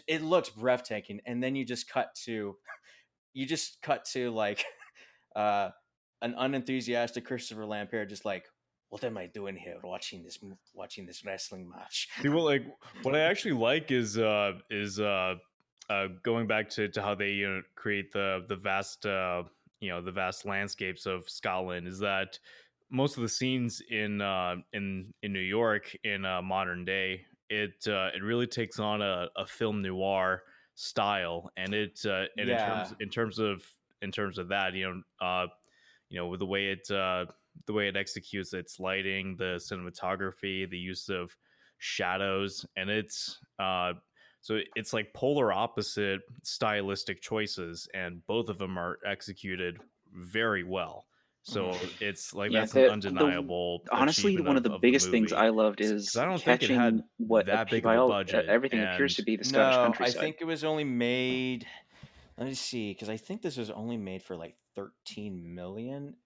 it looks breathtaking. And then you just cut to like uh an unenthusiastic Christopher Lampere just like, what am I doing here watching this wrestling match? See, well, like what I actually like is going back to how they create the vast the vast landscapes of Scotland is that most of the scenes in New York in modern day it really takes on a film noir style, and and Yeah. in terms of that with the way it executes its lighting, the cinematography, the use of shadows, and it's like polar opposite stylistic choices, and both of them are executed very well. So it's like Yeah, that's an the undeniable honestly, achievement one of the of the biggest things movie, I loved because is I don't think it catching had what that big of by a all budget. everything appears And to be the Scottish No, I countryside. think it was only made. Let me see, because I think this was only made for like 13 million,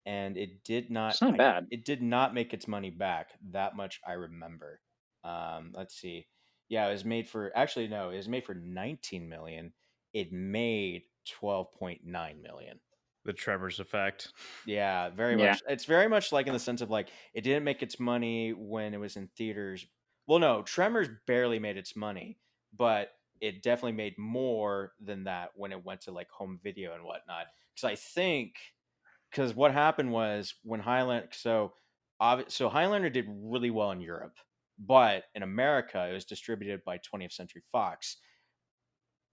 and it did not. It's not bad. It did not make its money back. That much I remember. Let's see. Yeah, it was made for. Actually, no, it was made for 19 million. It made 12.9 million. the Tremors effect. Yeah, very Yeah. much. It's very much like in the sense of like it didn't make its money when it was in theaters. Well, no, Tremors barely made its money, but it definitely made more than that when it went to like home video and whatnot. Because I think because what happened was when so Highlander did really well in Europe, but in America it was distributed by 20th Century Fox.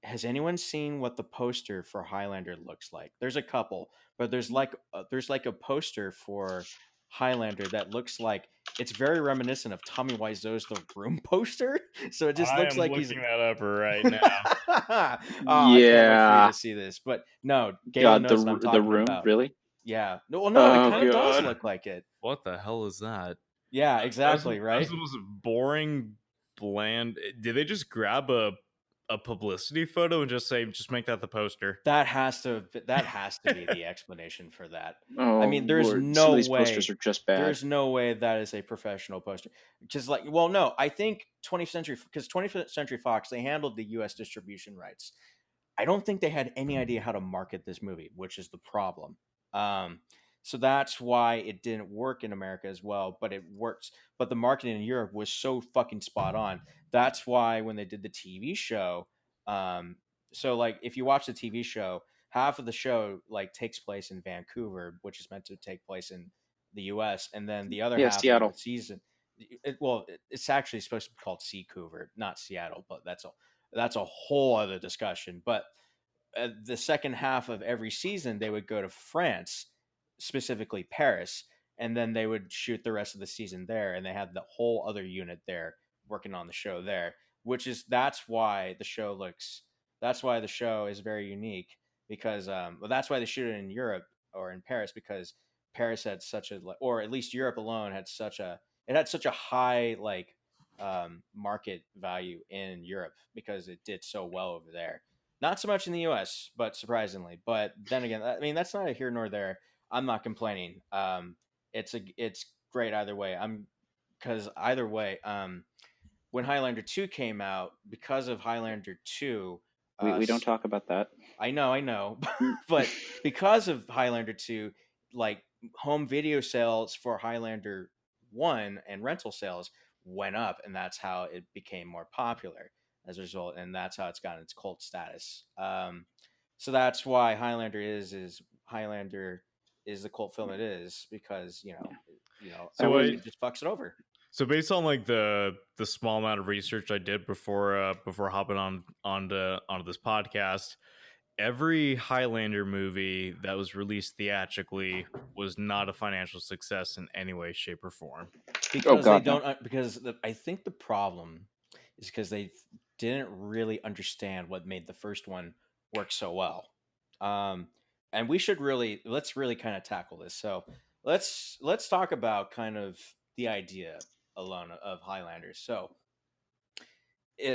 Has anyone seen what the poster for Highlander looks like? There's a couple, but there's like a poster for Highlander that looks like it's very reminiscent of Tommy Wiseau's The Room poster. So it just I looks am like he's. looking that up right now. I can't wait for you Yeah. to see this. But no, Galen God, knows what I'm the talking room, about. really? Yeah. No, well, no, it Oh kind of does god. look like it. What the hell is that? Yeah, exactly. That's Right. the most boring, bland. Did they just grab a publicity photo and just say, just make that the poster? That has to be the explanation for that. I Oh mean, there's lord. Some no of these posters way. are just bad. There's no way that is a professional poster. Because like, well, no, I think 20th Century Fox, they handled the US distribution rights. I don't think they had any idea how to market this movie, which is the problem. Um, So that's why it didn't work in America as well, but it works. But the marketing in Europe was so fucking spot on. That's why when they did the TV show, um, so like if you watch the TV show, half of the show like takes place in Vancouver, which is meant to take place in the U.S., and then the other Yeah, half of the Seattle. season, it's actually supposed to be called Seacouver, not Seattle, but that's a whole other discussion. But the second half of every season, they would go to France, specifically Paris, and then they would shoot the rest of the season there. And they had the whole other unit there working on the show there, that's why the show is very unique because, that's why they shoot it in Europe or in Paris because Paris had such a, or at least Europe alone had such a high market value in Europe because it did so well over there. Not so much in the U.S., but surprisingly. But then again, I mean, that's neither here nor there. I'm not complaining. It's great either way. Because either way, when Highlander 2 came out, because of Highlander 2, We don't talk about that. I know, but because of Highlander 2, like home video sales for Highlander 1 and rental sales went up, and that's how it became more popular as a result, and that's how it's gotten its cult status. So that's why Highlander is the cult film it is because So everyone just fucks it over. So based on like the small amount of research I did before hopping onto this podcast, every Highlander movie that was released theatrically was not a financial success in any way, shape, or form. Because God, they don't. Because I think the problem is because they didn't really understand what made the first one work so well. And let's really kind of tackle this. So let's talk about kind of the idea alone of Highlanders. So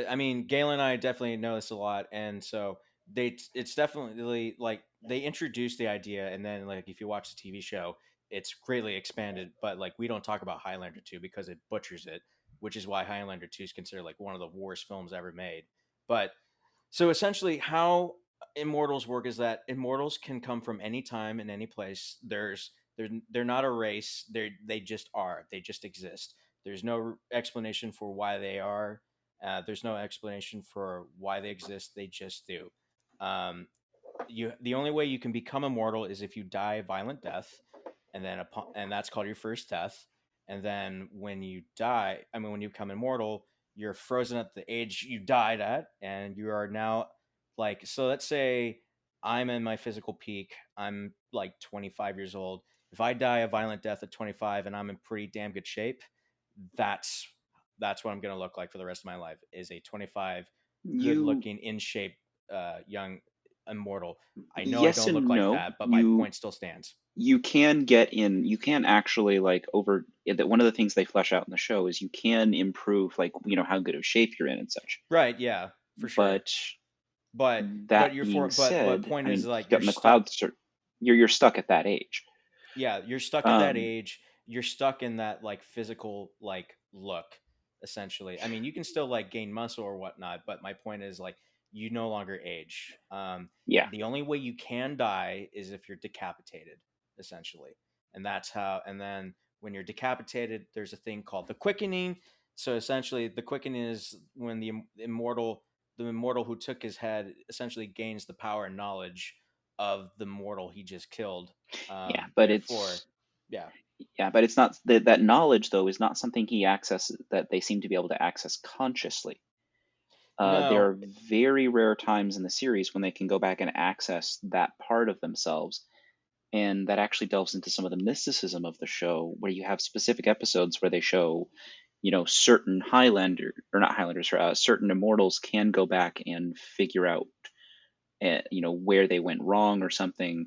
I mean, Galen and I definitely know this a lot, and so it's definitely like they introduced the idea, and then like if you watch the TV show, it's greatly expanded. But like we don't talk about Highlander 2 because it butchers it, which is why Highlander 2 is considered like one of the worst films ever made. But so essentially, how immortals work is that immortals can come from any time and any place. They're not a race. They just are. They just exist. There's no explanation for why they are. There's no explanation for why they exist. They just do. Um, the only way you can become immortal is if you die a violent death, and that's called your first death. And then when you die, when you become immortal, you're frozen at the age you died at, and you are now like, so let's say I'm in my physical peak. I'm like 25 years old. If I die a violent death at 25 and I'm in pretty damn good shape, that's what I'm going to look like for the rest of my life is a 25 good You looking in shape young immortal. I know I Yes don't look and like no. that, but my point still stands. You can get in. You can actually like over that. One of the things they flesh out in the show is you can improve like how good of shape you're in and such. Right, yeah, for sure. But But that you're being but said, point I is mean, like got you're in the stuck. clouds. You're stuck at that age. Yeah, you're stuck at that Um, age. You're stuck in that like physical like look essentially. I mean, you can still like gain muscle or whatnot, but my point is like you no longer age. yeah, The only way you can die is if you're decapitated, essentially, and that's how. And then when you're decapitated, there's a thing called the quickening. So essentially, the quickening is when the immortal who took his head, essentially gains the power and knowledge of the mortal he just killed. yeah. But Therefore, yeah, it's not that knowledge though is not something he accesses that they seem to be able to access consciously. There no, are very rare times in the series when they can go back and access that part of themselves. And that actually delves into some of the mysticism of the show, where you have specific episodes where they show, certain certain immortals can go back and figure out, where they went wrong or something.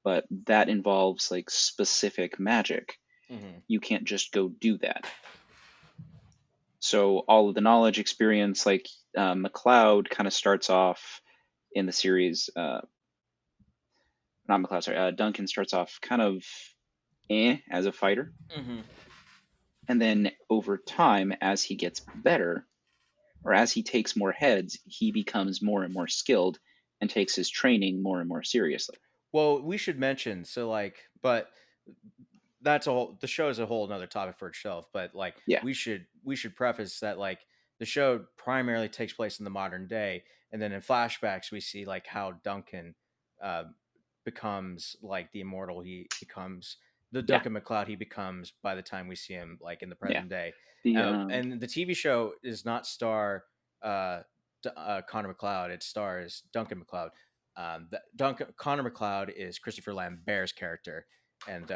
But that involves like specific magic. mm-hmm. You can't just go do that. So all of the knowledge experience, like McLeod, kind of starts off in the series. Not McLeod, sorry. Duncan starts off kind of as a fighter, Mm-hmm. and then over time, as he gets better, or as he takes more heads, he becomes more and more skilled and takes his training more and more seriously. Well, we should mention so like, but that's all. The show is a whole another topic for itself. But like Yeah, we should preface that like the show primarily takes place in the modern day, and then in flashbacks we see like how Duncan uh, becomes like the immortal he becomes, the yeah, Duncan MacLeod he becomes by the time we see him like in the yeah. present day. The And the TV show does not star uh, Connor MacLeod; it stars Duncan MacLeod. Connor MacLeod is Christopher Lambert's character, and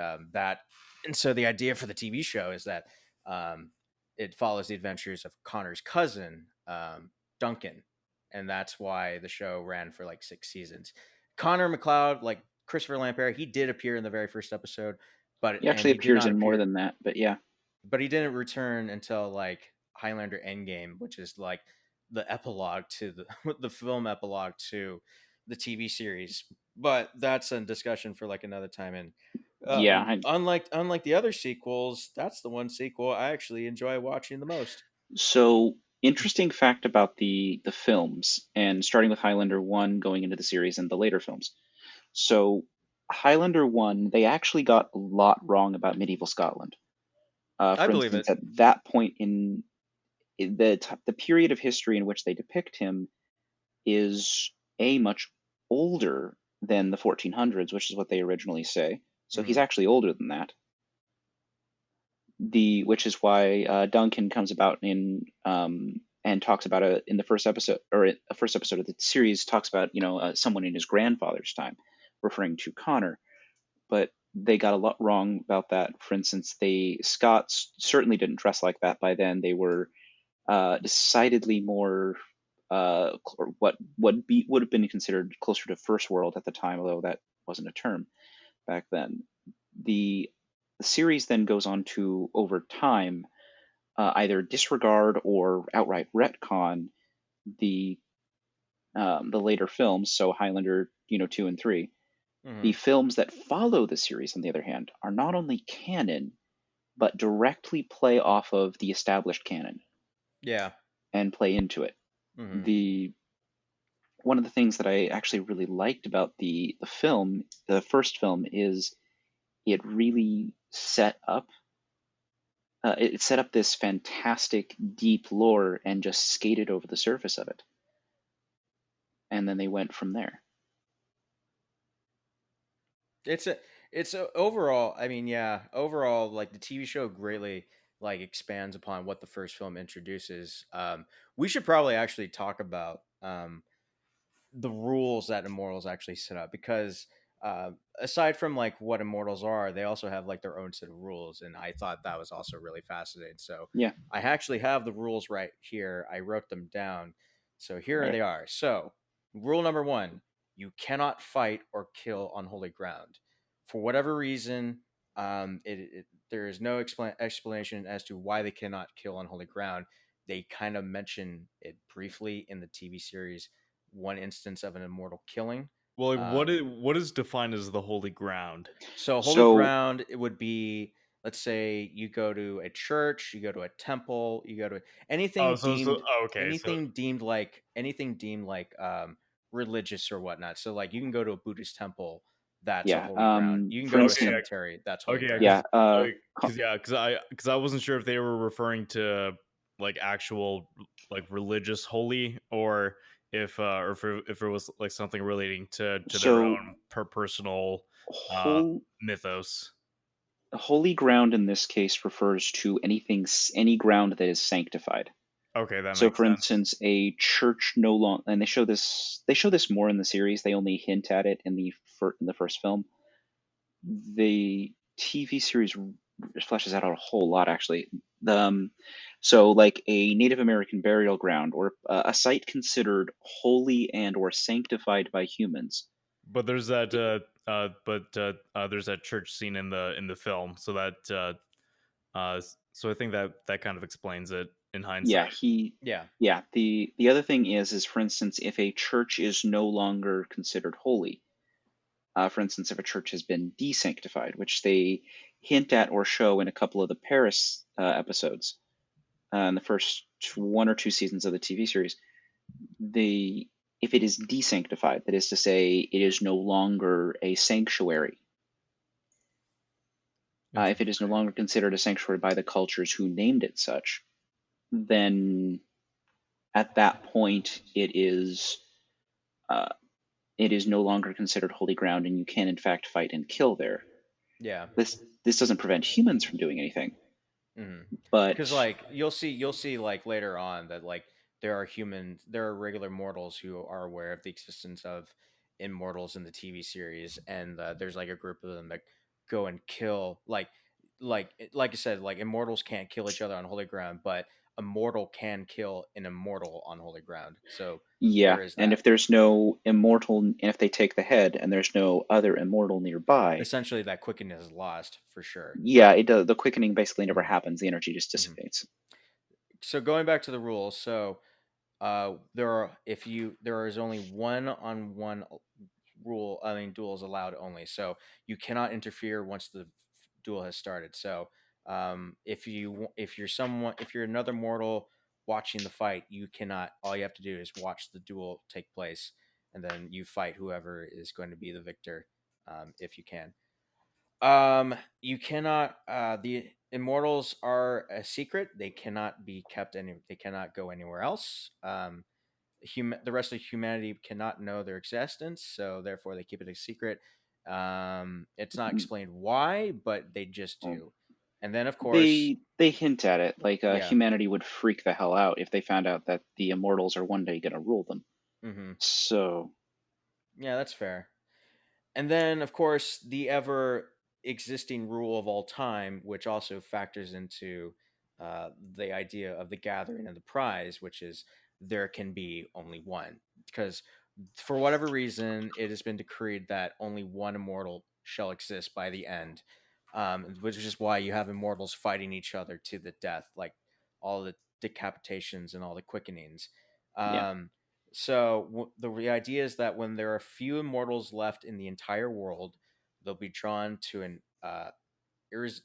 and so the idea for the TV show is that um, it follows the adventures of Connor's cousin, Duncan, and that's why the show ran for like 6 seasons. Connor MacLeod, like Christopher Lambert, he did appear in the very first episode, he and actually he did appears not in more appear, than that, but yeah. but he didn't return until like Highlander Endgame, which is like the epilogue to the the film epilogue to the TV series. But that's a discussion for like another time. And Yeah, unlike the other sequels, that's the one sequel I actually enjoy watching the most. so interesting fact about the films, and starting with Highlander 1 going into the series and the later films. So Highlander 1, they actually got a lot wrong about medieval Scotland. I For believe it. instance, at that point in the period of history in which they depict him is much older than the 1400s, which is what they originally say. So he's Mhm. actually older than that. Which is why Duncan comes about in and talks about it in the first episode, or a first episode of the series talks about someone in his grandfather's time, referring to Connor. But they got a lot wrong about that. For instance, Scots certainly didn't dress like that by then. They were decidedly more what would have been considered closer to first world at the time, although that wasn't a term back then. The series then goes on to, over time, either disregard or outright retcon the the later films. So Highlander, 2 and 3. The Mhm. films that follow the series, on the other hand, are not only canon but directly play off of the established canon Yeah. and play into it. Mhm. The One of the things that I actually really liked about the first film, is it really it set up this fantastic deep lore and just skated over the surface of it, and then they went from there. It's a overall, I mean, yeah, overall like the TV show greatly like expands upon what the first film introduces. We should probably actually talk about the rules that Immortals actually set up, because uh, aside from like what Immortals are, they also have like their own set of rules, and I thought that was also really fascinating. So Yeah. I actually have the rules right here. I wrote them down. So All here right. they are. So rule number one: you cannot fight or kill on holy ground. For whatever reason, there is no explanation as to why they cannot kill on holy ground. They kind of mention it briefly in the TV series, one instance of an immortal killing. Well, like Um, what is defined as the holy ground? so holy So ground, it would be, let's say you go to a church, you go to a temple, you go to Oh, okay, so anything deemed like religious or whatnot. So like you can go to a Buddhist temple, that's a yeah, holy ground. You can for go to a okay, instance, cemetery, that's holy okay, ground. yeah, because I wasn't sure if they were referring to like actual like religious holy, or if it was like something relating to their so own personal uh whole mythos. holy ground in this case refers to any ground that is sanctified. Okay, that So, makes for sense. instance, a church no longer, and they show this more in the series. They only hint at it in the first film. The TV series fleshes out a whole lot, actually. So, like a Native American burial ground, or a site considered holy and or sanctified by humans. But there's that church scene in the film, so so I think that kind of explains it in Yeah, hindsight. Yeah. yeah. The other thing is, for instance, if a church is no longer considered holy, for instance, if a church has been desanctified, which they hint at or show in a couple of the Paris episodes in the first 1 or 2 seasons of the TV series, if it is desanctified, that is to say, it is no longer a sanctuary, if it is no longer considered a sanctuary by the cultures who named it such, then at that point uh, it is no longer considered holy ground, and you can in fact fight and kill there. Yeah. This doesn't prevent humans from doing anything, Because but like you'll see like later on that like there are regular mortals who are aware of the existence of immortals in the TV series, and there's like a group of them that go and kill like I said, like immortals can't kill each other on holy ground, but a mortal can kill an immortal on holy ground. So yeah, there is and that. if there's no immortal, and if they take the head and there's no other immortal nearby, Essentially, that quickening is lost for sure. yeah, it does. The quickening basically never Mhm. happens. The energy just Mhm. dissipates. So going back to the rules, so there is only one-on-one rule. I mean, duels allowed only. So you cannot interfere once the duel has started. So if you're another mortal watching the fight, you cannot. All you have to do is watch the duel take place, and then you fight whoever is going to be the victor, if you can. You cannot. The immortals are a secret. They cannot be kept any. They cannot go anywhere else. The rest of humanity cannot know their existence, so therefore they keep it a secret. It's not explained why, but they just Well, do. And then, of course, they hint at it, like yeah, humanity would freak the hell out if they found out that the immortals are one day going to rule them. hmm So yeah, that's fair. And then, of course, the ever existing rule of all time, which also factors into the idea of the gathering and the prize, which is there can be only one. Because for whatever reason, it has been decreed that only one immortal shall exist by the end, which is why you have immortals fighting each other to the death, like all the decapitations and all the quickenings. yeah, Um, the idea is that when there are few immortals left in the entire world, they'll be drawn to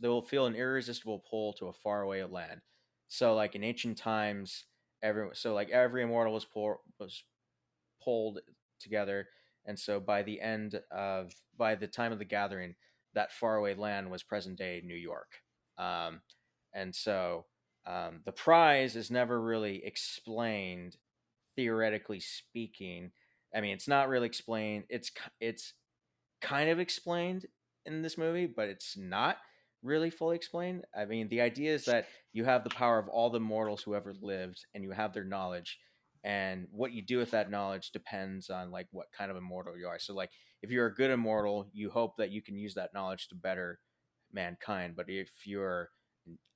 they'll feel an irresistible pull to a faraway land. So like in ancient times, every immortal was pulled together, and so by the time of the gathering, that faraway land was present day New York. Um, and so the prize is never really explained, theoretically speaking. I mean, it's not really explained. It's kind of explained in this movie, but it's not really fully explained. I mean, the idea is that you have the power of all the mortals who ever lived, and you have their knowledge, and what you do with that knowledge depends on like what kind of immortal you are. So, like, if you're a good immortal, you hope that you can use that knowledge to better mankind. But if you're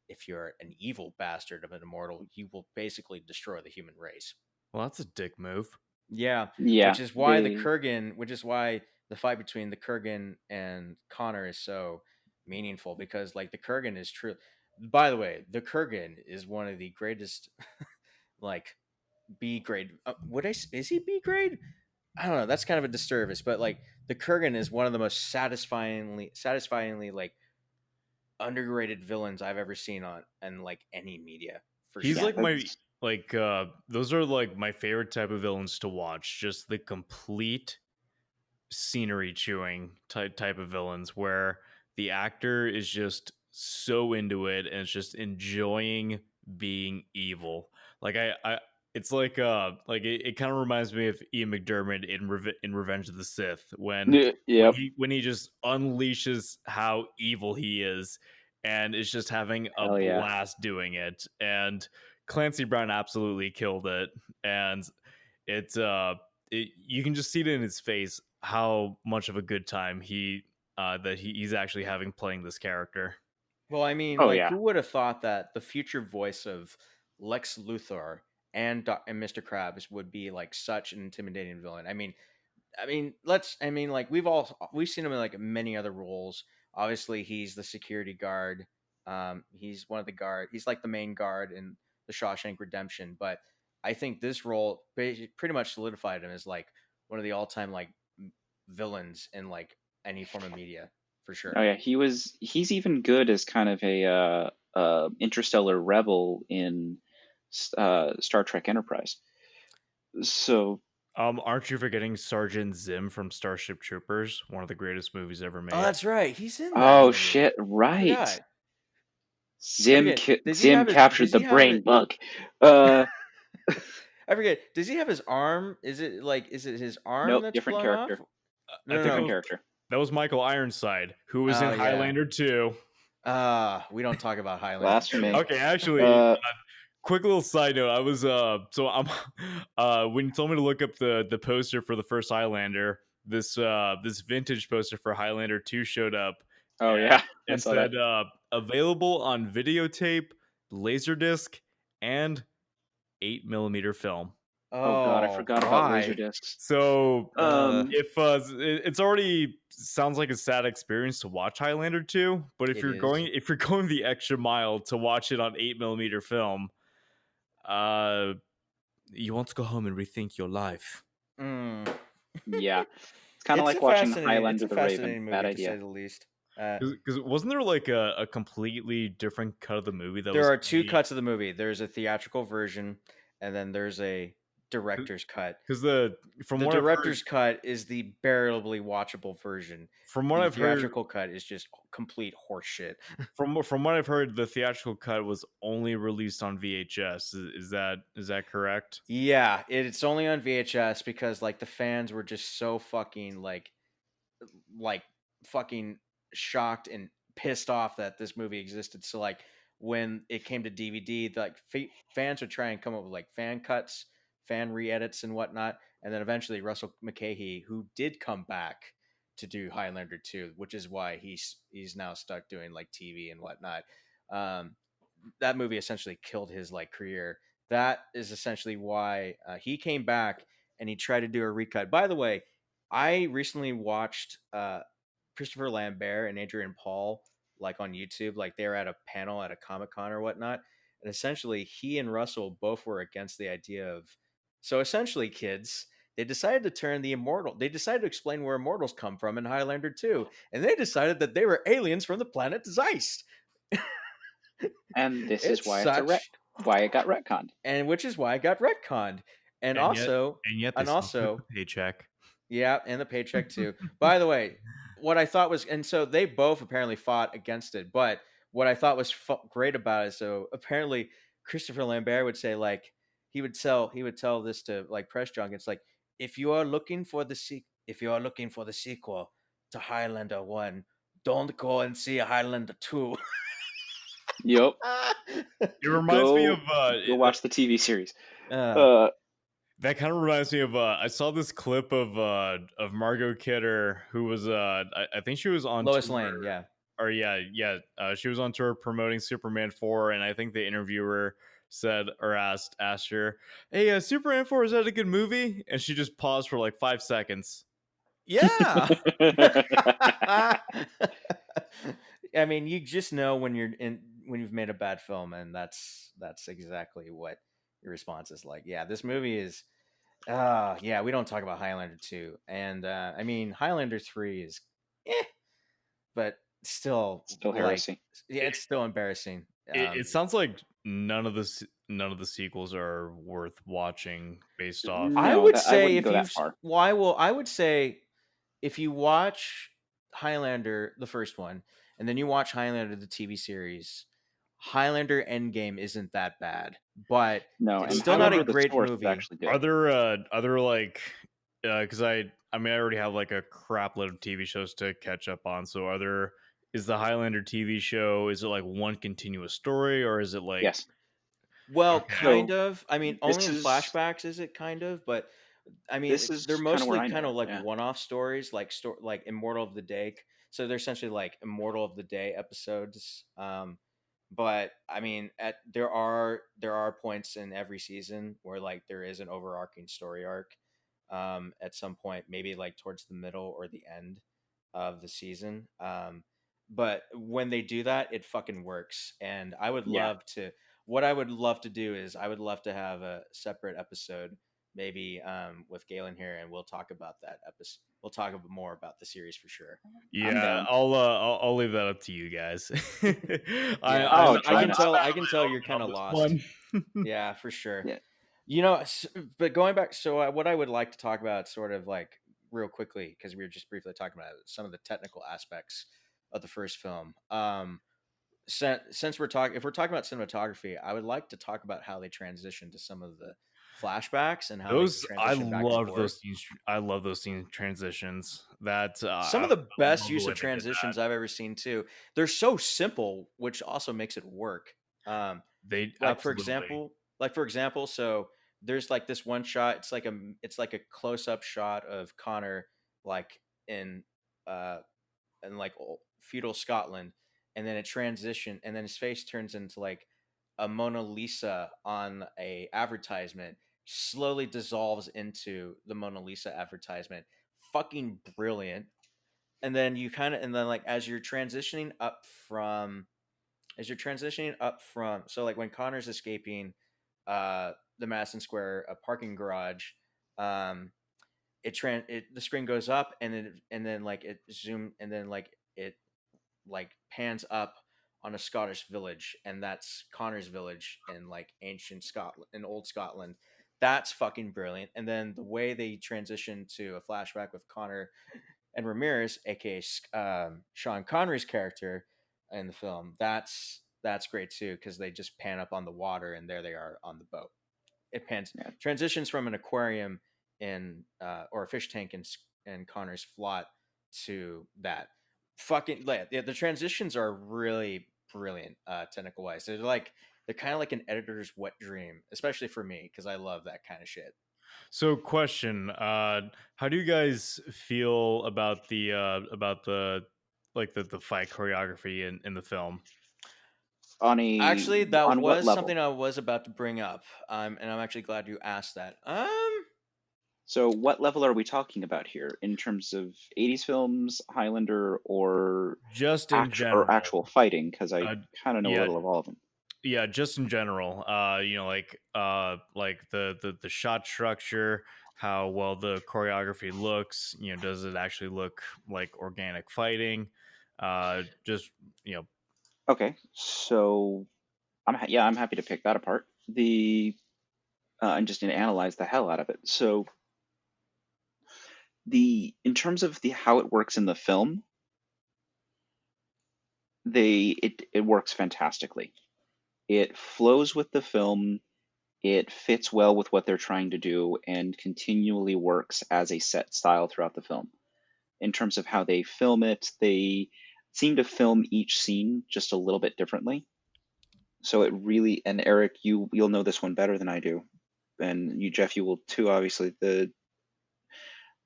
an evil bastard of an immortal, you will basically destroy the human race. Well, that's a dick move. Yeah, yeah, which is why the fight between the Kurgan and Connor is so meaningful, because like the Kurgan is true. By the way, the Kurgan is one of the greatest, like B grade. Is he B grade? I don't know. That's kind of a disservice, but like the Kurgan is one of the most satisfyingly like underrated villains I've ever seen on and like any media for He's yeah. sure. like my That's those are like my favorite type of villains to watch. Just the complete scenery chewing type of villains where the actor is just so into it and it's just enjoying being evil. Like I it's like it kind of reminds me of Ian McDermott in in Revenge of the Sith when yep. when he just unleashes how evil he is and is just having a Hell yeah. blast doing it. And Clancy Brown absolutely killed it. And it's you can just see it in his face how much of a good time he's actually having playing this character. Well, I mean, Oh like, yeah. who would have thought that the future voice of Lex Luthor and Mr. Krabs would be like such an intimidating villain? Like we've seen him in like many other roles. Obviously, he's the security guard. He's one of the guard. He's like the main guard in the Shawshank Redemption. But I think this role pretty much solidified him as like one of the all-time like villains in like any form of media for Oh sure. yeah. He's even good as kind of a interstellar rebel in Star Trek Enterprise. So Aren't you forgetting Sergeant Zim from Starship Troopers? One of the greatest movies ever Oh, made. that's right. He's in that Oh movie. shit! I Right. forgot. Zim Does he Zim have his? captured Does the he have brain it? bug. I forget. Does he have his arm? Is it his arm Nope, that's different blown off? character. I No, think Different no. character. that was Michael Ironside, who was in Oh, yeah. Highlander 2. We don't talk about Highlander. Blasphemy. Okay, actually, quick little side note. I was so I'm when you told me to look up the poster for the first Highlander, this vintage poster for Highlander 2 showed up. Oh and yeah, I and saw that. said available on videotape, laserdisc, and 8mm film. Oh god, I forgot about laser discs. So if it's already sounds like a sad experience to watch Highlander 2, but if It you're is. going the extra mile to watch it on 8mm film, you want to go home and rethink your life. Yeah, it's kind of like watching Highlander the Raven. Movie, Bad to idea. say the least. Because wasn't there like a completely different cut of the movie that There was are two cuts of the movie. There's a theatrical version, and then there's a director's cut. Because from The what I've heard, director's cut is the barely watchable version. from what The I've heard, theatrical cut is just complete horseshit. from what I've heard, the theatrical cut was only released on VHS. Is that correct? Yeah, it's only on VHS because like the fans were just so fucking like fucking shocked and pissed off that this movie existed. So like when it came to DVD, like fans would try and come up with like fan cuts, fan re-edits and whatnot, and then eventually Russell McKahee, who did come back to do Highlander 2, which is why he's now stuck doing like TV and whatnot. That movie essentially killed his like career. That is essentially why he came back and he tried to do a recut. By the way, I recently watched Christopher Lambert and Adrian Paul like on YouTube. Like they were at a panel at a Comic-Con or whatnot. And essentially he and Russell both were against the idea of, so essentially kids, they decided to turn they decided to explain where immortals come from in Highlander 2. And they decided that they were aliens from the planet Zeist. And this is why why it got retconned. And which is why I got retconned. And also paycheck. Yeah, and the paycheck too. By the way, what I thought was, and so they both apparently fought against it. But what I thought was great about it, so apparently Christopher Lambert would say like he would tell this to like press junkets like if you are looking for the sequel to Highlander 1, don't go and see Highlander 2. Yep. It reminds me of go watch the TV series. That kind of reminds me of I saw this clip of Margot Kidder, who was I think she was on Lois tour, Lane, yeah. Or she was on tour promoting Superman 4, and I think the interviewer said or asked her, "Hey, Superman 4, is that a good movie?" And she just paused for like 5 seconds. Yeah. I mean, you just know when you've made a bad film, and that's exactly what your response is like. Yeah, this movie is yeah, we don't talk about Highlander 2. And I mean Highlander 3 is but still heresy. Yeah, it's still embarrassing. It sounds like none of the sequels are worth watching based off. I would say I would say if you watch Highlander, the first one, and then you watch Highlander the TV series, Highlander Endgame isn't that bad, but no, it's still not a great movie. Are there like because I mean I already have like a crap load of TV shows to catch up on. So is the Highlander TV show, is it like one continuous story, or is it like yes? Well, kind of. I mean, only in flashbacks is it kind of, but I mean, they're mostly kind of like one-off stories, like like Immortal of the Day. So they're essentially like Immortal of the Day episodes. But I mean, there are points in every season where like there is an overarching story arc. At some point, maybe like towards the middle or the end of the season. But when they do that, it fucking works. And I would love to. What I would love to do is I would love to have a separate episode, maybe with Galen here, and we'll talk about that episode. We'll talk a bit more about the series for sure. Yeah, I'll leave that up to you guys. I can tell you're kind of lost. Yeah, for sure. Yeah. But going back, so what I would like to talk about, sort of like real quickly, because we were just briefly talking about some of the technical aspects of the first film. Since if we're talking about cinematography, I would like to talk about how they transitioned to some of the flashbacks and how they Those I transition back and love forth. those scenes. I love those scene transitions. That Some I of the best love the use way of they did that. transitions I've ever seen too. They're so simple, which also makes it work. Um, They like for absolutely. example, so there's like this one shot. It's like a close up shot of Connor, like in uh like feudal Scotland, and then it transition, and then his face turns into like a Mona Lisa on a advertisement, slowly dissolves into the Mona Lisa advertisement. Fucking brilliant. And then and then like as you're transitioning up from, so like when Connor's escaping the Madison Square parking garage, um the screen goes up, and then like it zoom, and then like it like pans up on a Scottish village, and that's Connor's village in like ancient Scotland, in old Scotland. That's fucking brilliant. And then the way they transition to a flashback with Connor and Ramirez, aka Sean Connery's character in the film, that's great too, because they just pan up on the water, and there they are on the boat. It pans Yeah. transitions from an aquarium in or a fish tank in Connor's Flot to that. Fucking like, the transitions are really brilliant, technical wise. They're kind of like an editor's wet dream, especially for me, because I love that kind of shit. So, question: how do you guys feel about the like the fight choreography in the film? Actually, that On what was level? something I was about to bring up, and I'm actually glad you asked that. So what level are we talking about here in terms of 80s films, Highlander, or Just in general, actual fighting? Because I uh, kind of know a yeah, little of all of them. yeah, just in general. Like the shot structure, how well the choreography looks. Does it actually look like organic fighting? Just you know, Okay, so I'm happy to pick that apart. And just to analyze the hell out of it. So in terms of the how it works in the film, it works fantastically. It flows with the film. It fits well with what they're trying to do and continually works as a set style throughout the film. In terms of how they film it, they seem to film each scene just a little bit differently. So it really, and Eric, you'll know this one better than I do, and you, Jeff, you will too. Obviously,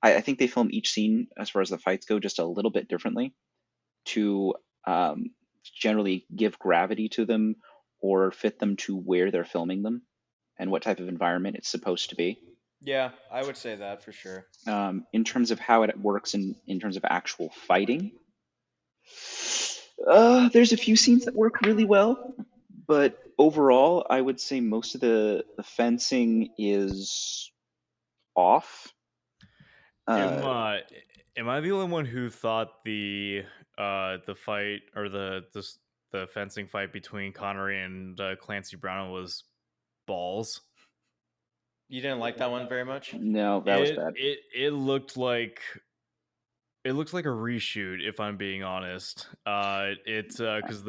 I think they film each scene as far as the fights go just a little bit differently to um, generally give gravity to them or fit them to where they're filming them and what type of environment it's supposed to be. Yeah, I would say that for sure. In terms of how it works in terms of actual fighting, there's a few scenes that work really well, but overall, I would say most of the fencing is off. am Uh, am I the only one who thought the fight or the fencing fight between Connery and Clancy Brown was balls? You didn't like that one very much? no, that was bad. It looks like a reshoot, if I'm being honest. It's because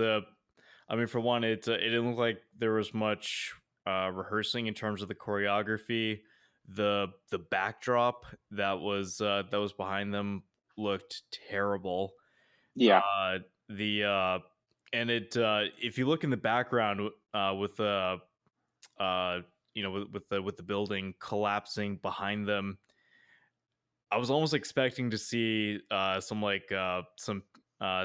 I mean, for one, it didn't look like there was much rehearsing in terms of the choreography. The backdrop that was behind them looked terrible. Yeah, Uh, the and it if you look in the background with uh with the building collapsing behind them, I was almost expecting to see some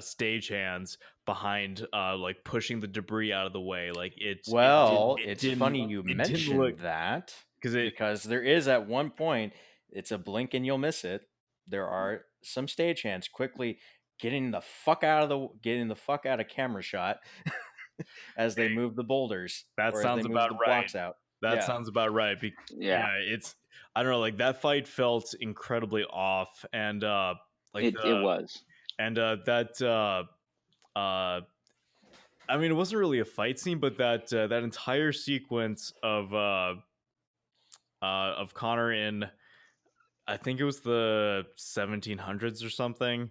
stage hands behind like pushing the debris out of the way. Like Well, it it's funny didn't you it didn't look mentioned that, because it because there is at one point, it's a blink and you'll miss it. There are some stagehands quickly getting the fuck out of camera shot as they move the boulders, that or as they sounds move about the right. blocks out. That Yeah. sounds about right. yeah. Yeah, it's I don't know, like that fight felt incredibly off, and like It the was. and that uh I mean, it wasn't really a fight scene, but that entire sequence of of Connor in, I think it was the 1700s or something,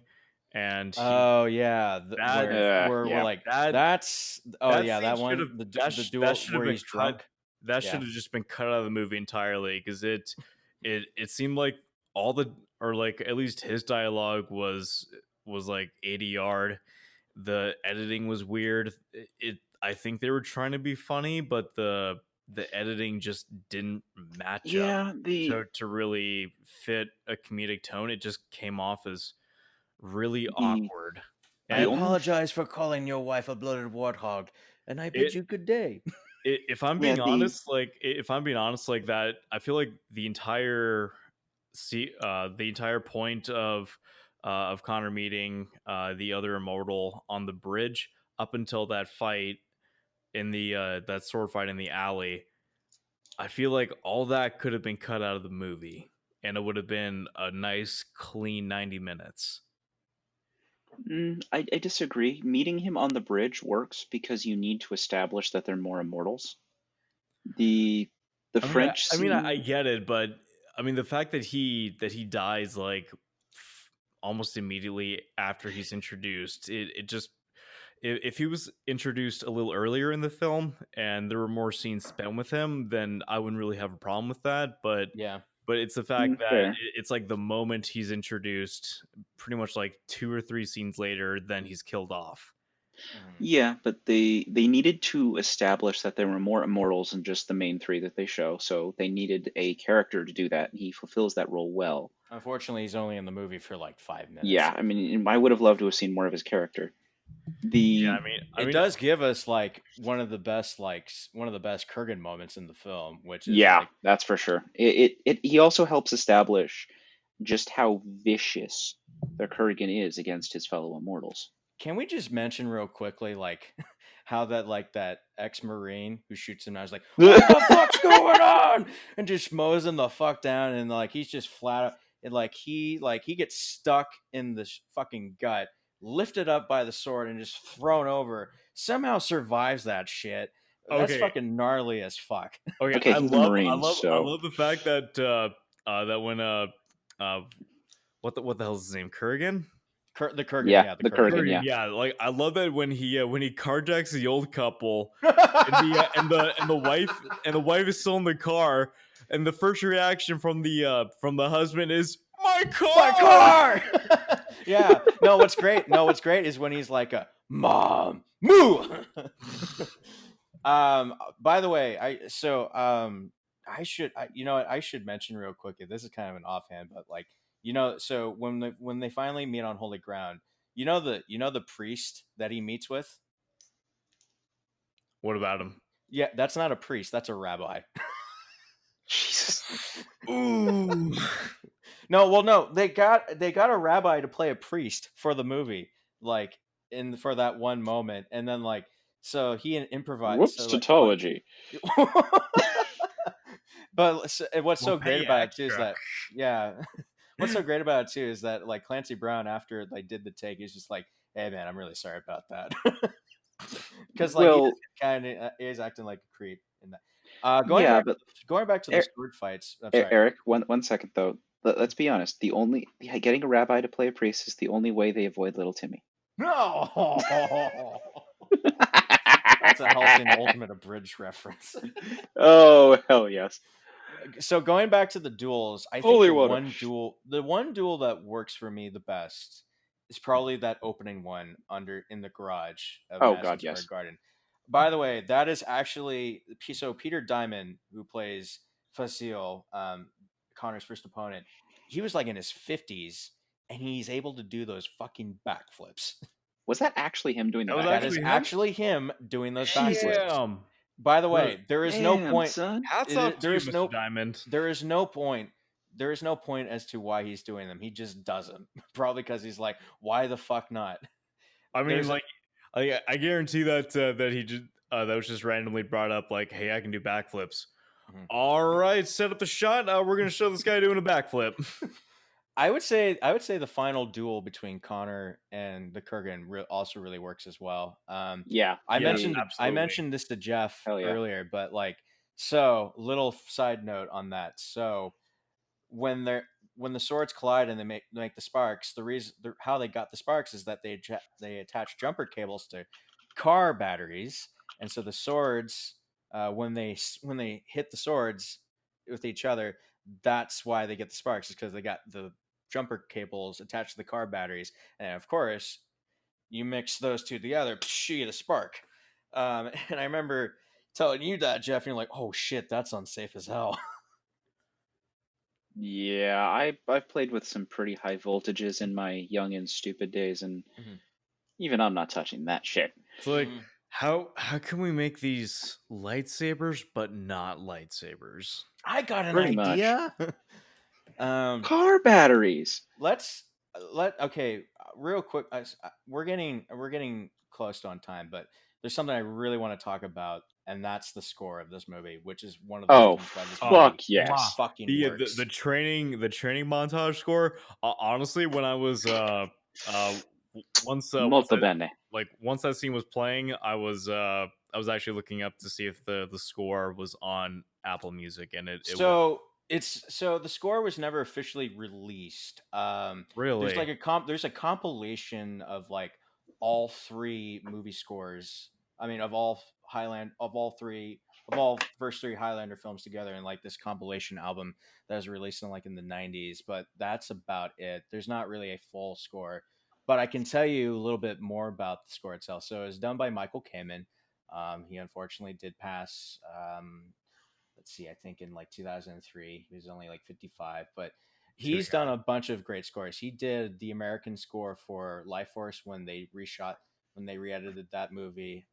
and Oh yeah, that where we're Yeah. like that that's that yeah, scene that should have one, the duel that should have where been he's cut. drunk. That Yeah. should have just been cut out of the movie entirely, because it seemed like all the, or like at least his dialogue was like 80 yard. The editing was weird. I think they were trying to be funny, but the editing just didn't match up Yeah, to really fit a comedic tone. It just came off as really the awkward. I the And only apologize for calling your wife a bloated warthog, and I bid it, you good day. if I'm yeah being the honest, like that, I feel like the entire point of Connor meeting the other immortal on the bridge, up until that fight in the that sword fight in the alley, I feel like all that could have been cut out of the movie, and it would have been a nice clean 90 minutes. I disagree. Meeting him on the bridge works because you need to establish that they're more immortals. The French I scene, get it, but I mean, the fact that he dies like almost immediately after he's introduced, it just, if he was introduced a little earlier in the film and there were more scenes spent with him, then I wouldn't really have a problem with that. Yeah. But it's the fact that fair. it's like the moment he's introduced, pretty much like 2 or 3 scenes later, then he's killed off. Yeah, but they needed to establish that there were more immortals than just the main three that they show. So they needed a character to do that. He fulfills that role well. Unfortunately, he's only in the movie for like 5 minutes. Yeah, I mean, I would have loved to have seen more of his character. Yeah, It does give us like one of the best Kurgan moments in the film, which is Yeah, like, that's for sure. He also helps establish just how vicious the Kurgan is against his fellow immortals. can we just mention real quickly like how that ex-marine who shoots him now is like, what the fuck's going on, and just mows him the fuck down, and like he's just flat out, and like he gets stuck in the fucking gut, lifted up by the sword, and just thrown over, somehow survives that shit. That's Okay. fucking gnarly as fuck. Okay, he's a Marine, I so love the fact that that when what the hell's his name, Kurgan? The Kurgan, yeah, yeah, the Kurgan, yeah. Yeah, like I love that when he carjacks the old couple, and the wife is still in the car, and the first reaction from the husband is, my car. My car. Yeah. No, what's great is when he's like, mom, moo. By the way, I should mention real quickly, this is kind of an offhand, but like, so when they finally meet on holy ground, the priest that he meets with? What about him? Yeah, that's not a priest, that's a rabbi. Jesus. Ooh. No, they got a rabbi to play a priest for the movie, like for that one moment, and then like, so he improvised. Whoops, So, like, tautology. but what's so We'll great pay about it too is extra. that, yeah, what's so great about it too is that like Clancy Brown, after they did the take, he's just like, hey man, I'm really sorry about that, because like Well, he kind of is acting like a creep in that. Going back to the sword fights. I'm sorry. Eric, one second though. Let's be honest. Getting a rabbi to play a priest is the only way they avoid little Timmy. No. That's a Halcyon Ultimate abridged reference. Oh hell yes. So going back to the duels, I think the one duel that works for me the best is probably that opening one in the garage of Oh Madison god, Square yes. Garden. By the way, that is actually, so Peter Diamond, who plays Facile, Connor's first opponent, he was like in his 50s, and he's able to do those fucking backflips. Was that actually him doing the That was back? That is him? actually him doing those backflips. Damn. By the way, there is no Damn, point. son. Hats off to you, Mr. Diamond. There is no point. There is no point as to why he's doing them. He just does them. Probably because he's like, why the fuck not? I mean, I guarantee that that he just that was just randomly brought up, like, hey, I can do backflips. Mhm. All right, set up the shot. We're gonna show this guy doing a backflip. I would say the final duel between Connor and the Kurgan also really works as well. Yeah. I Yeah, mentioned absolutely. this to Jeff Hell yeah. earlier, but like, So, little side note on that. So, when the swords collide and they make the sparks, how they got the sparks is that they attach jumper cables to car batteries, and so the swords, when they hit the swords with each other, that's why they get the sparks. Is because they got the jumper cables attached to the car batteries, and of course, you mix those two together, psh, you get a spark. And I remember telling you that, Jeff, and you're like, "Oh shit, that's unsafe as hell." Yeah, I've played with some pretty high voltages in my young and stupid days, and Mhm. even I'm not touching that shit. It's like Mhm. how can we make these lightsabers but not lightsabers? I got an Pretty much. idea. um, Car batteries. let's okay, real quick. We're getting close to on time, but there's something I really want to talk about, and that's the score of this movie, which is one of the Oh, reasons why this Oh, movie fuck yes. fucking the works. the training montage score. Honestly, when I was once Molto bene. once that scene was playing, I was actually looking up to see if the score was on Apple Music, and it was. So the score was never officially released. There's Really? like there's a compilation of like all three movie scores. I mean, of all first three Highlander films together in like this compilation album that was released in like in the 90s. But that's about it. There's not really a full score, but I can tell you a little bit more about the score itself. So it was done by Michael Kamen. He unfortunately did pass. Let's see, I think in like 2003. He was only like 55, but Too he's done a bunch of great scores. He did the American score for Life Force when they re-edited that movie.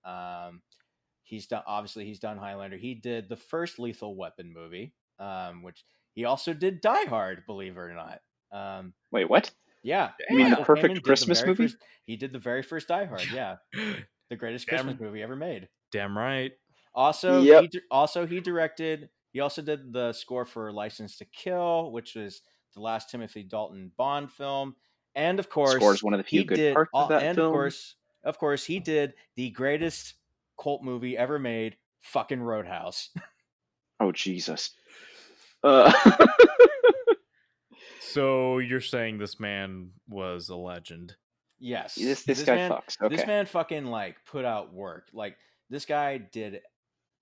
He's done Highlander. He did the first Lethal Weapon movie, which he also did Die Hard, believe it or not. Um, Wait, what? yeah, You mean the Michael perfect Kamen did the Christmas very movie? first. He did the very first Die Hard. Yeah, Damn. the greatest Christmas damn, movie ever made. damn right. Also, Yep. he directed. He also did the score for License to Kill, which is the last Timothy Dalton Bond film, and of Scores course one of the he few good did. parts of that And film. of course, he did the greatest cult movie ever made, fucking Roadhouse. Oh Jesus. Uh, So you're saying this man was a legend? Yes, this guy fucks. this Okay. man fucking like put out work. Like this guy did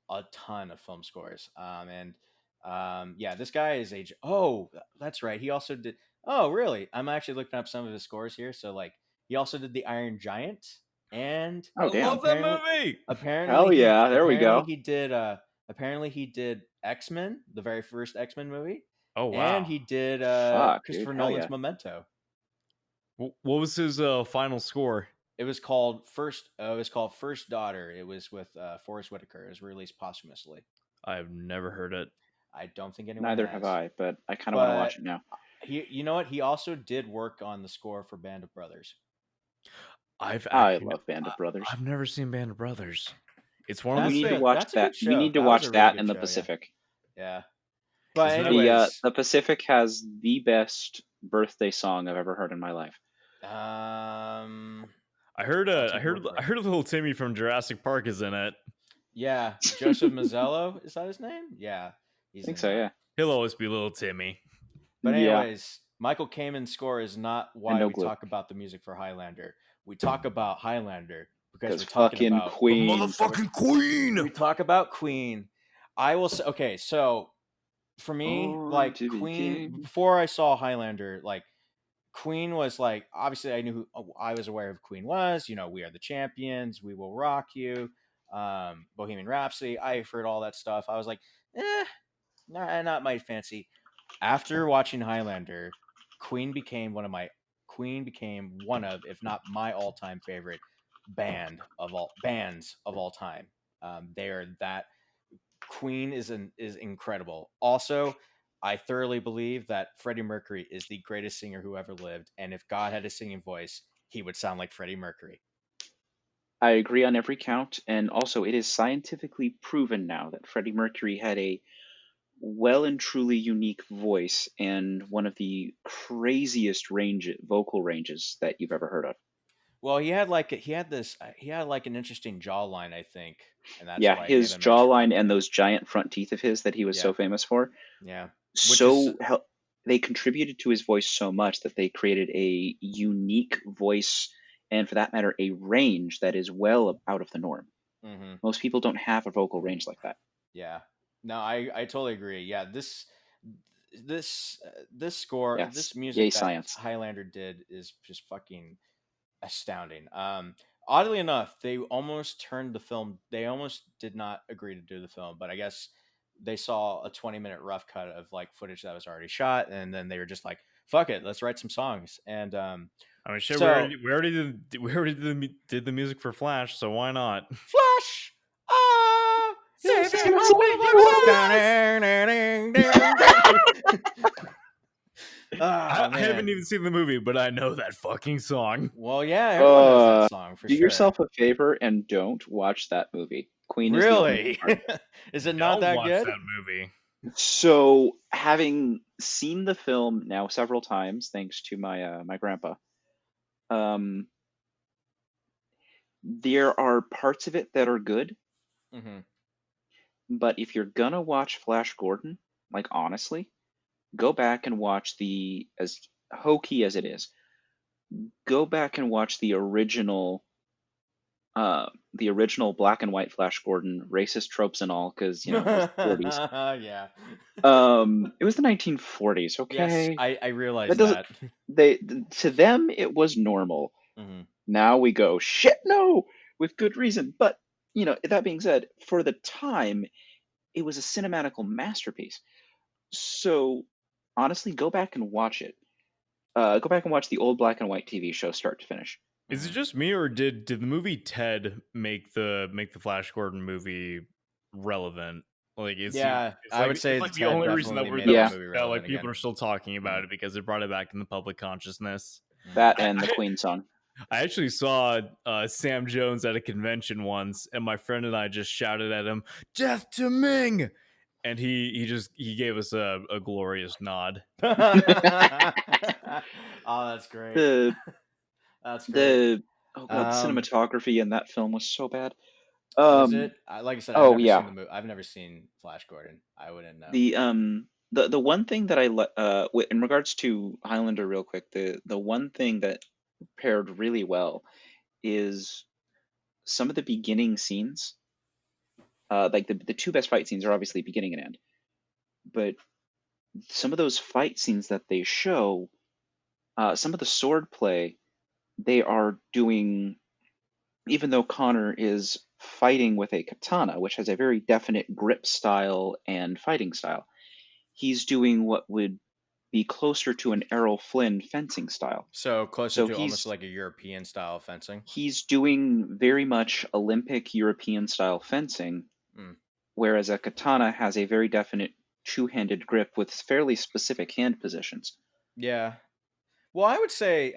a ton of film scores. Yeah, this guy is age. Oh, that's right. He also did. Oh, really? I'm actually looking up some of his scores here. So like, he also did the Iron Giant, and Oh I damn. love that movie. Hell yeah. There we go. apparently he did X-Men, the very first X-Men movie, Oh and wow. he did Fuck, dude. Christopher Hell Nolan's yeah. Memento. What was his final score? It was called First. It was called First Daughter. It was with Forrest Whitaker. It was released posthumously. I've never heard it. I don't think anyone Neither have has. I, but I kind of want to But watch it now. you know what? He also did work on the score for Band of Brothers. I love Band of Brothers. I've never seen Band of Brothers. It's one We of That's the need to a watch that's a that. good We show. need to That was watch a really that good and the show. Pacific. Yeah. But Isn't that- anyways, The Pacific has the best birthday song I've ever heard in my life. I heard I'll take your word for I it. heard little Timmy from Jurassic Park is in it. Yeah, Joseph Mazzello, is that his name? Yeah, I he's think in so, that. yeah. He'll always be little Timmy. But Yeah. anyways, Michael Kamen's score is not why no we glue. talk about the music for Highlander. We talk about Highlander because Because we're talking fucking about Queen. Motherfucking Queen. we talk about Queen. I will say, okay, so for me, Born like to be Queen, king. before I saw Highlander, like Queen was like, obviously I knew I was aware of who Queen was. You know, We Are the Champions, We Will Rock You, Bohemian Rhapsody. I've heard all that stuff. I was like, not my fancy. After watching Highlander, Queen became one of, if not my all-time favorite bands of all time. They are that. Queen is incredible. Also, I thoroughly believe that Freddie Mercury is the greatest singer who ever lived, and if God had a singing voice, he would sound like Freddie Mercury. I agree on every count, and also it is scientifically proven now that Freddie Mercury had a well and truly unique voice and one of the craziest vocal ranges that you've ever heard of. Well, he had like an interesting jawline, I think, and that's Yeah, why it gave his him extra jawline and nickname. those giant front teeth of his that he was so Yeah, famous for, yeah. Which is so they contributed to his voice so much that they created a unique voice, and for that matter, a range that is well out of the norm. hmm Most people don't have a vocal range like that. yeah. No, I totally agree. Yeah, this score, this Yes, yay music that science. Highlander did is just fucking astounding. Oddly enough, they almost turned the film. They almost did not agree to do the film, but I guess they saw a 20-minute rough cut of like footage that was already shot, and then they were just like, "Fuck it, let's write some songs." And I mean, shit, so did the music for Flash, so why not? Flash, ah, This this is is my what Oh I haven't man. even seen the movie, but I know that fucking song. Well, yeah, everyone knows that song for Do sure. yourself a favor and don't watch that movie. Queen is the only Really? part. Is it not Don't that watch good? that movie. So, having seen the film now several times, thanks to my grandpa, um, there are parts of it that are good. Mm-hmm. But if you're gonna watch Flash Gordon, like honestly, go back and watch as hokey as it is, go back and watch the original black and white Flash Gordon, racist tropes and all, because it was the 40s. Yeah. It was the 1940s, Yes, okay? I That realize doesn't that. they to them it was normal. hmm Now we go, shit no, with good reason. But that being said, for the time, it was a cinematical masterpiece. So honestly, go back and watch it. Go back and watch the old black and white TV show start to finish. Is it hmm just me, or did the movie Ted make the Flash Gordon movie relevant? Like, Yeah, I would say it's the like the Ted only reason definitely made that that Yeah, movie like relevant people again. are still talking hmm about it because it brought it back in the public consciousness. hmm that I, and the I Queen song. I actually saw Sam Jones at a convention once, and my friend and I just shouted at him, "Death to Ming!" And he gave us a glorious nod. Oh, that's great. The That's great. the oh god, the Um, cinematography in that film was so bad. was it? Like I said, I've Oh never seen yeah, the movie. I've never seen Flash Gordon. I wouldn't know. the one thing that in regards to Highlander, real quick, the one thing that paired really well is some of the beginning scenes. Like the two best fight scenes are obviously beginning and end, but some of those fight scenes that they show, some of the sword play they are doing, even though Connor is fighting with a katana, which has a very definite grip style and fighting style, he's doing what would be closer to an Errol Flynn fencing style. So closer So to almost like a European style fencing. he's doing very much Olympic European style fencing, Mm. whereas a katana has a very definite two-handed grip with fairly specific hand positions. Yeah. Well, I would say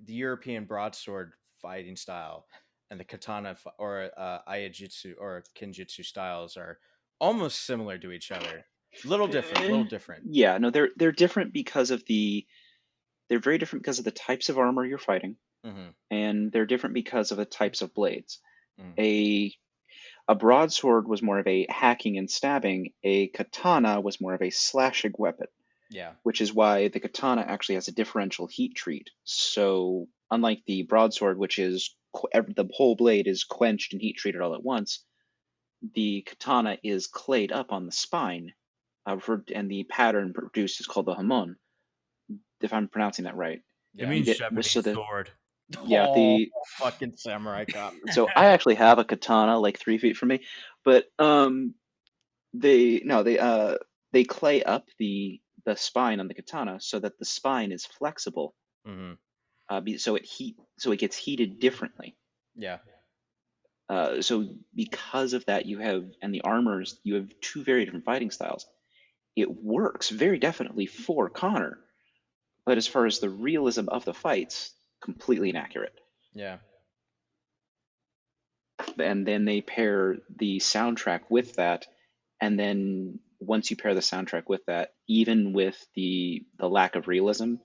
the European broadsword fighting style and the katana or aiajutsu or kinjutsu styles are almost similar to each other. Little different, Eh, little different. yeah, no, they're different because of they're very different because of the types of armor you're fighting, hmm and they're different because of the types of blades. mm A a broadsword was more of a hacking and stabbing. A katana was more of a slashing weapon, Yeah. which is why the katana actually has a differential heat treat. So unlike the broadsword, which is the whole blade is quenched and heat treated all at once, the katana is clayed up on the spine, and the pattern produced is called the hamon, if I'm pronouncing that right. It Yeah. You means get so Japanese sword. yeah Oh, the fucking samurai cop. so I actually have a katana like 3 feet from me, but they clay up the spine on the katana so that the spine is flexible, hmm so it gets heated differently. Yeah. So because of that, the armors, you have two very different fighting styles. It works very definitely for Connor, but as far as the realism of the fights, completely inaccurate. Yeah. And then they pair the soundtrack with that, and then once you pair the soundtrack with that, even with the lack of realism,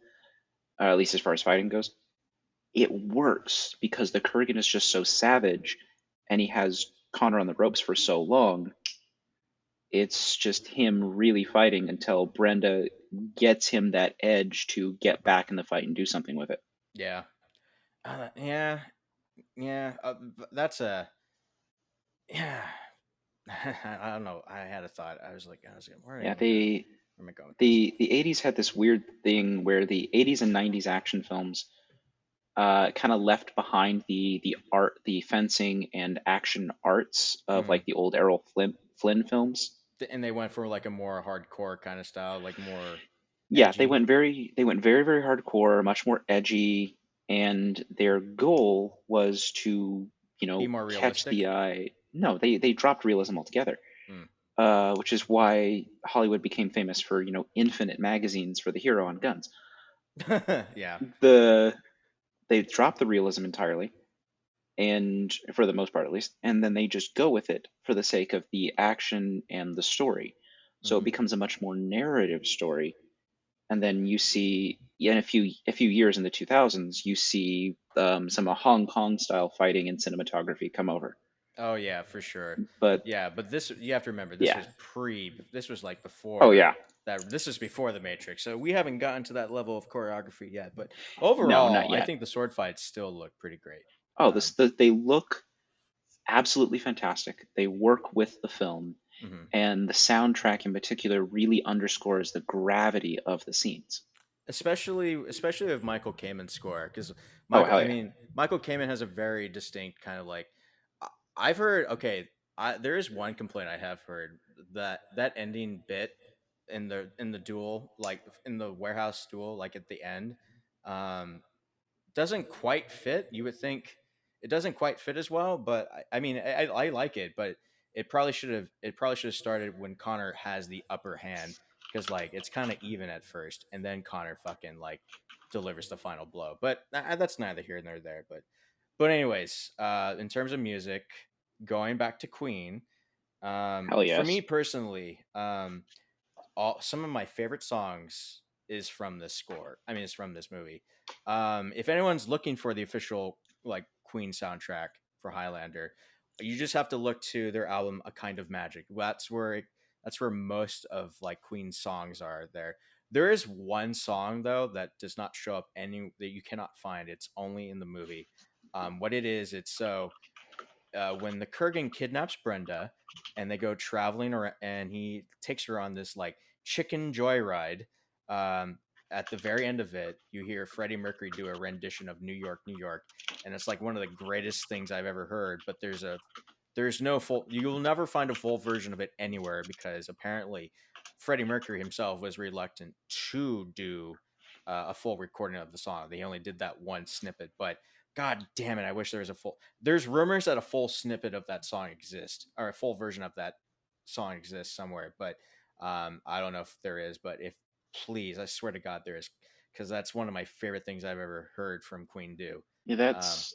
at least as far as fighting goes, it works because the Kurgan is just so savage, and he has Connor on the ropes for so long. It's just him really fighting until Brenda gets him that edge to get back in the fight and do something with it. Yeah. Yeah. Yeah. That's a. Yeah. I don't know. I had a thought. I was like, where Yeah, am I going? they Where am I going with this? the 80s had this weird thing where the 80s and 90s action films kind of left behind the art, the fencing and action arts of Mhm. like the old Errol Flynn films. And they went for like a more hardcore kind of style, like more Yeah, edgy. they went very, very hardcore, much more edgy, and their goal was to, Be more catch the realistic. eye. No, they dropped realism altogether. Mm. Which is why Hollywood became famous for, infinite magazines for the hero on guns. Yeah. The They drop the realism entirely, and for the most part at least, and then they just go with it for the sake of the action and the story. So it Mhm. becomes a much more narrative story. And then you see, in a few years in the 2000s, you see some Hong Kong style fighting and cinematography come over. Oh yeah, for sure. But Yeah, but this you have to remember this yeah, was this was like oh before yeah, that this is before the Matrix. So we haven't gotten to that level of choreography yet, but no, not overall, I yet. think the sword fights still look pretty great. Oh, they look absolutely fantastic. They work with the film, Mhm. and the soundtrack in particular really underscores the gravity of the scenes. Especially with Michael Kamen's score because Oh Michael hell I yeah. mean Michael Kamen has a very distinct kind of like I- I've heard okay there is one complaint I have heard that ending bit in the duel like in the warehouse duel like at the end um doesn't quite fit. You would think it doesn't quite fit as well, but I mean, I like it, but it probably should have started when Connor has the upper hand because like it's kind of even at first, and then Connor fucking like delivers the final blow. But that's neither here nor there. But anyways, in terms of music, going back to Queen, Hell for yes. me personally, some of my favorite songs is from this score. I mean, it's from this movie. If anyone's looking for the official like Queen soundtrack for Highlander, you just have to look to their album A Kind of Magic. That's where most of like Queen's songs are there. There is one song though that does not show up any that you cannot find. It's only in the movie. What it is, it's so when the Kurgan kidnaps Brenda and they go traveling around, and he takes her on this like chicken joyride. Um, at the very end of it, you hear Freddie Mercury do a rendition of New York, New York, and it's like one of the greatest things I've ever heard. But there's no full. You'll never find a full version of it anywhere because apparently Freddie Mercury himself was reluctant to do a full recording of the song. They only did that one snippet, but God damn it, I wish there was a full. There's rumors that a full snippet of that song exists, or a full version of that song exists somewhere, but I don't know if there is. But if please, I swear to God, there is, because that's one of my favorite things I've ever heard from Queen do. Yeah, Um, that's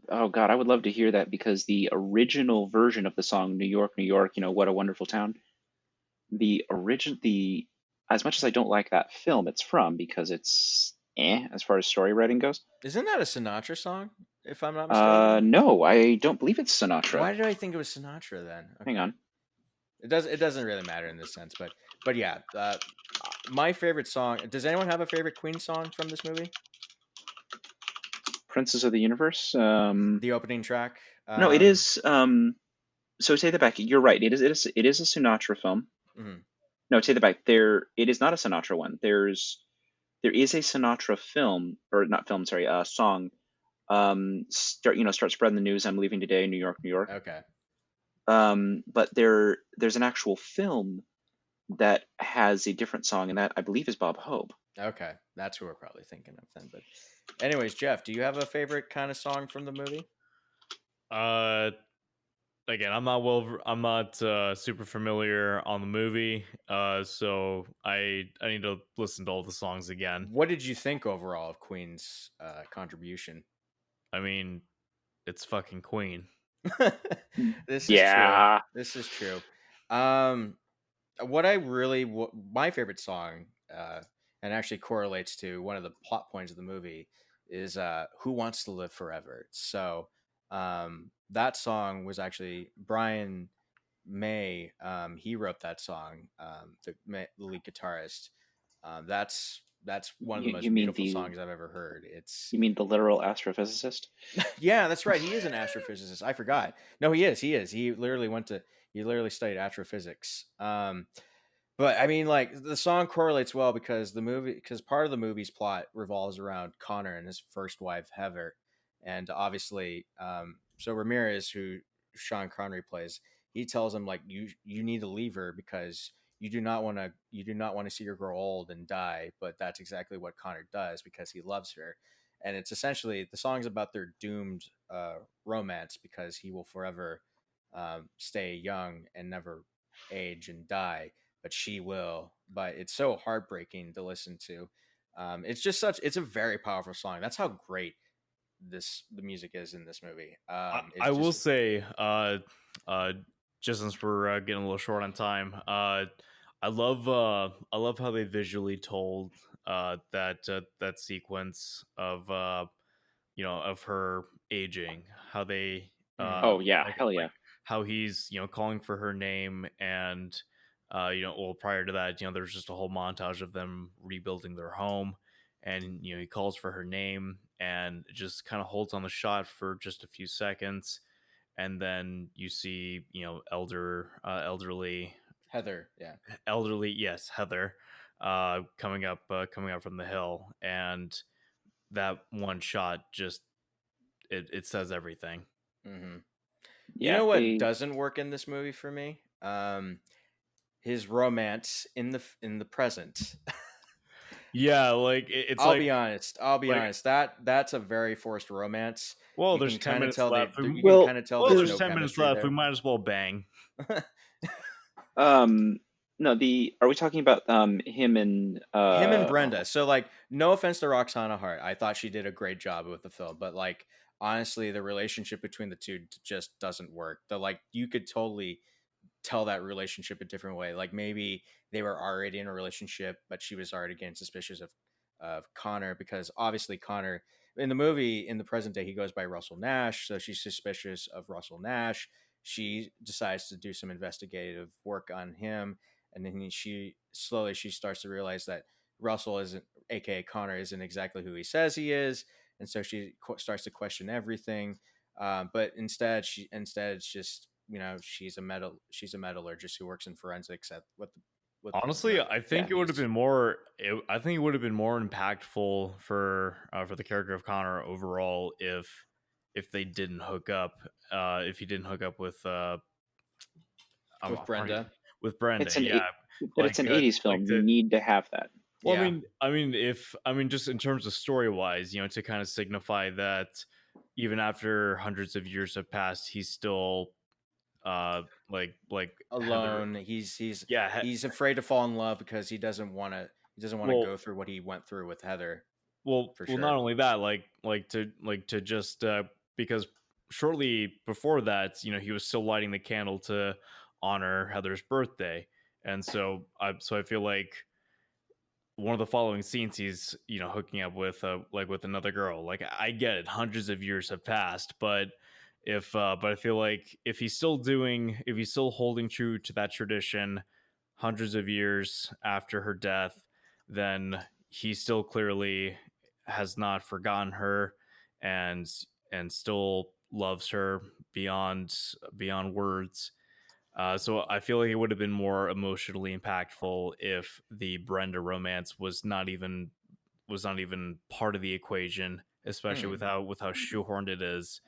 oh god, I would love to hear that because the original version of the song New York, New York, what a wonderful town. The as much as I don't like that film it's from because it's as far as story writing goes. isn't that a Sinatra song? If I'm not mistaken. No, I don't believe it's Sinatra. Why did I think it was Sinatra then? Hang Okay, on. it doesn't really matter in this sense, but yeah, my favorite song. Does anyone have a favorite Queen song from this movie? Princess of the Universe. The opening track. No, it is so take that back. You're right. It is a Sinatra film. Mhm. No, take that back. It is not a Sinatra one. There is a Sinatra film, or not film, sorry, song. Start spreading the news. I'm leaving today, New York, New York. Okay. But there's an actual film that has a different song, and that I believe is Bob Hope. Okay, that's who we're probably thinking of then. But, anyways, Jeff, do you have a favorite kind of song from the movie? Uh, Again, I'm not super familiar on the movie, so I need to listen to all the songs again. What did you think overall of Queen's contribution? I mean, it's fucking Queen. This is true. Yeah. This is true. Um, what I really my favorite song, and actually correlates to one of the plot points of the movie, is "Who Wants to Live Forever." So that song was actually Brian May. He wrote that song. The lead guitarist. That's one of the You most mean beautiful the songs I've ever heard. It's literal astrophysicist? yeah, that's right. He is an astrophysicist. I forgot. No, he is. He is. He literally went to. He literally studied astrophysics. But I mean, like the song correlates well because part of the movie's plot revolves around Connor and his first wife Heather, and obviously, so Ramirez, who Sean Connery plays, he tells him like you need to leave her because you do not want to see her grow old and die. But that's exactly what Connor does because he loves her, and it's essentially the song's about their doomed romance because he will forever stay young and never age and die, but she will. But it's so heartbreaking to listen to. It's a very powerful song. That's how great the music is in this movie. It's I will just say, uh, just since we're getting a little short on time, I love how they visually told that sequence of of her aging, how they mm, Oh yeah, like hell yeah. how he's calling for her name, and well, prior to that, there's just a whole montage of them rebuilding their home, and he calls for her name and just kind of holds on the shot for just a few seconds, and then you see Heather. Yeah. elderly, yes, Heather, coming up from the hill, and that one shot just it says everything. hmm You Yeah, know what they doesn't work in this movie for me? His romance in the present. Yeah, like it's I'll like be honest. I'll be like honest. That's a very forced romance. well, You there's can 10 kind of minutes tell left. you can well kind of tell Well, there's there's no there's 10 minutes chemistry left. We there. might as well bang. um no, the are we talking about him and Him and Brenda. So like, no offense to Roxana Hart, I thought she did a great job with the film, but like honestly, the relationship between the two just doesn't work. The like you could totally tell that relationship a different way. Like maybe they were already in a relationship, but she was already getting suspicious of Connor because obviously Connor in the movie in the present day he goes by Russell Nash, so she's suspicious of Russell Nash. She decides to do some investigative work on him, and then she starts to realize that Russell isn't, aka Connor, isn't exactly who he says he is, and so she starts to question everything. But instead it's just she's a metallurgist who works in forensics at Honestly, I yeah. think it would have been more. I think it would have been more impactful for the character of Connor overall if they didn't hook up. If he didn't hook up with I'm already Brenda. with Brenda. It's an Yeah, eight but it's an uh, 80s like film. You to. need to have that. Well, Yeah, just in terms of story wise, to kind of signify that even after hundreds of years have passed, he's still like Heather. alone. Yeah, He's afraid to fall in love because he doesn't want to well, go through what he went through with Heather for not sure. only that, like to just because shortly before that, he was still lighting the candle to honor Heather's birthday, and so I feel like one of the following scenes he's hooking up with with another girl. Like I get it, hundreds of years have passed, but I feel like if he's still holding true to that tradition hundreds of years after her death, then he still clearly has not forgotten her, and still loves her beyond words. So I feel like it would have been more emotionally impactful if the Brenda romance was not even part of the equation, especially Hmm. with how shoehorned it is,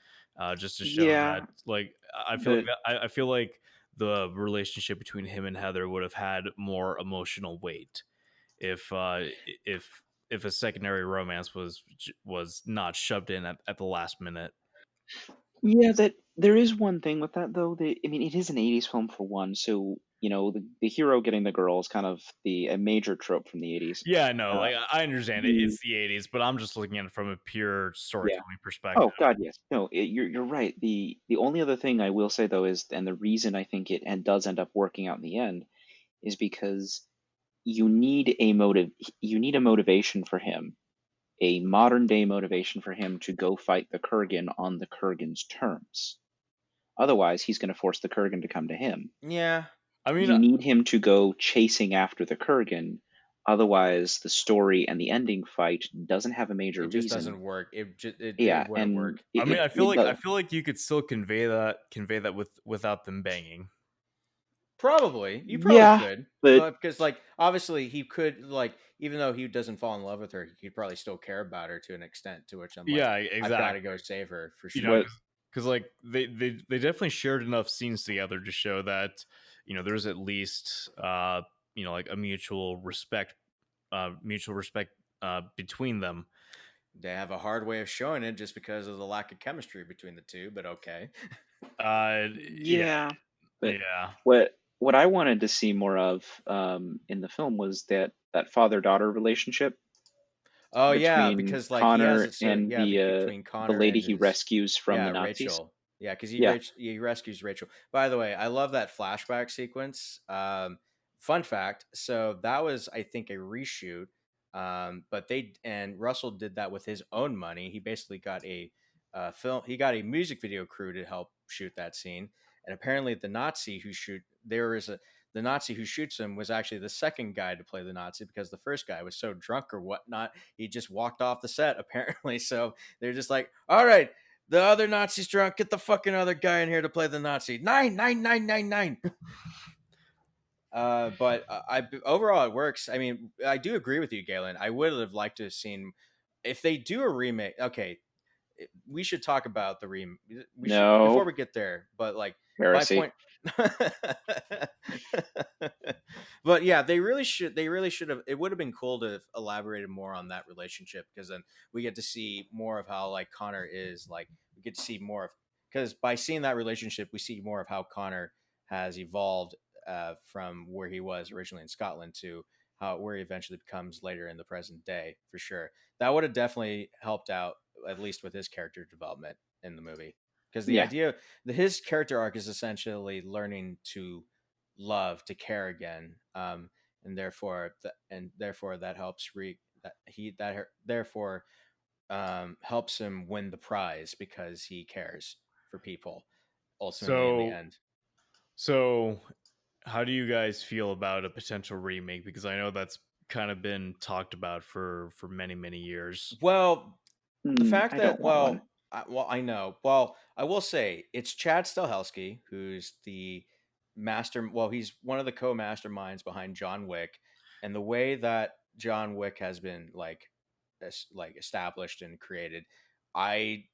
just to show that Yeah, like the I feel like the relationship between him and Heather would have had more emotional weight if if if a secondary romance was not shoved in at the last minute. yeah, that there is one thing with that though. I mean, it is an 80s film for one, so the hero getting the girl is kind of a major trope from the 80s. Yeah, no, Uh, like I understand it. the It's the '80s, but I'm just looking at it from a pure Yeah. storytelling perspective. Oh God, yes. No, you're right. The only other thing I will say though is, and the reason I think it and does end up working out in the end is because you need a motive. You need a motivation for him a modern day motivation for him to go fight the Kurgan on the Kurgan's terms. Otherwise, he's going to force the Kurgan to come to him. Yeah. I mean, You need him to go chasing after the Kurgan. Otherwise, the story and the ending fight doesn't have a major It just reason. doesn't work. It Yeah, wouldn't and work. I mean, I feel does. like you could still convey that without them banging. Probably. You probably Yeah, could. but Because, like, obviously he could, like, even though he doesn't fall in love with her, he'd probably still care about her to an extent to which I'm like, Yeah, I've got to exactly. go save her for You sure. know, what because like they definitely shared enough scenes together to show that there's at least like a mutual respect between them. They have a hard way of showing it just because of the lack of chemistry between the two, but okay. Yeah, yeah, but yeah. what I wanted to see more of in the film was that father-daughter relationship Oh yeah, between because like he has Connor it so and yeah between the Connor lady and he his rescues from the Nazis. Rachel. Yeah, because Yeah, he rescues Rachel. By the way, I love that flashback sequence. Fun fact: so that was, I think, a reshoot. But Russell did that with his own money. He basically got a film. He got a music video crew to help shoot that scene. And apparently, the Nazi who shoots him was actually the second guy to play the Nazi because the first guy was so drunk or whatnot, he just walked off the set apparently. So they're just like, all right, the other Nazi's drunk. Get the fucking other guy in here to play the Nazi. 99999. But overall it works. I mean, I do agree with you, Galen. I would have liked to have seen if they do a remake. Okay, we should talk about the remake. We should before no we get there. But like my heresy. point. But yeah, they really should. They really should have. It would have been cool to have elaborated more on that relationship because then we get to see more of how like Connor is. Like we get to see more of because by seeing that relationship, we see more of how Connor has evolved from where he was originally in Scotland to how where he eventually becomes later in the present day. For sure, that would have definitely helped out at least with his character development in the movie because the Yeah, idea his character arc is essentially learning to love to care again and therefore that helps therefore helps him win the prize because he cares for people ultimately in the So end. so how do you guys feel about a potential remake? Because I know that's kind of been talked about for many years. Well, the fact I don't that want one. I know. Well, I will say it's Chad Stahelski who's the master. Well, he's one of the co-masterminds behind John Wick, and the way that John Wick has been like established and created, I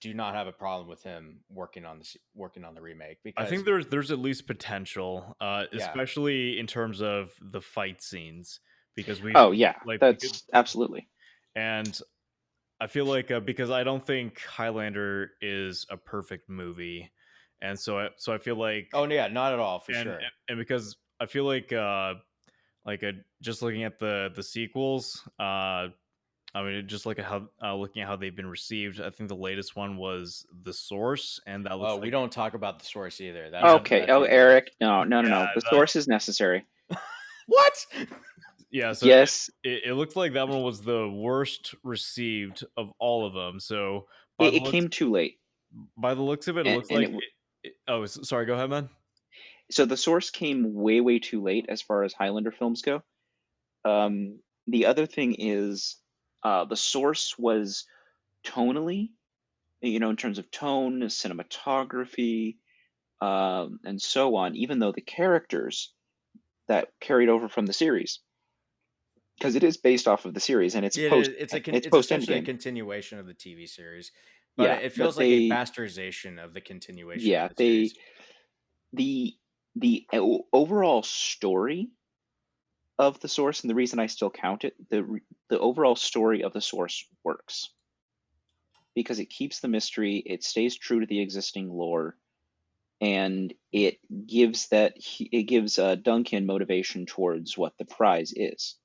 do not have a problem with him working on the remake I because think there's at least potential, yeah. especially in terms of the fight scenes, because we Oh yeah, like that's absolutely. and I feel like because I don't think Highlander is a perfect movie, and so I feel like Oh yeah, not at all for and sure. and because I feel like just looking at the sequels, I mean, just like how looking at how they've been received. I think the latest one was The Source, and that looks Oh, we like don't talk about the source either. yeah, Okay. That's Oh, another. Eric, no. The that, source is necessary. What? yeah. So Yes, it looks like that one was the worst received of all of them. So by the it looks came too late, by the looks of it, it looks and like oh, sorry. Go ahead, man. so the source came way too late as far as Highlander films go. The other thing is, the source was tonally, in terms of tone, cinematography, and so on. Even though the characters that carried over from the series, because it is based off of the series, and It is. it's It's post essentially a Endgame. continuation of the TV series, but Yeah, it but feels like a bastardization of the continuation of yeah, the they series. the overall story of the source, and the reason I still count it, the overall story of the source works because it keeps the mystery, it stays true to the existing lore, and it gives Duncan motivation towards what the prize is,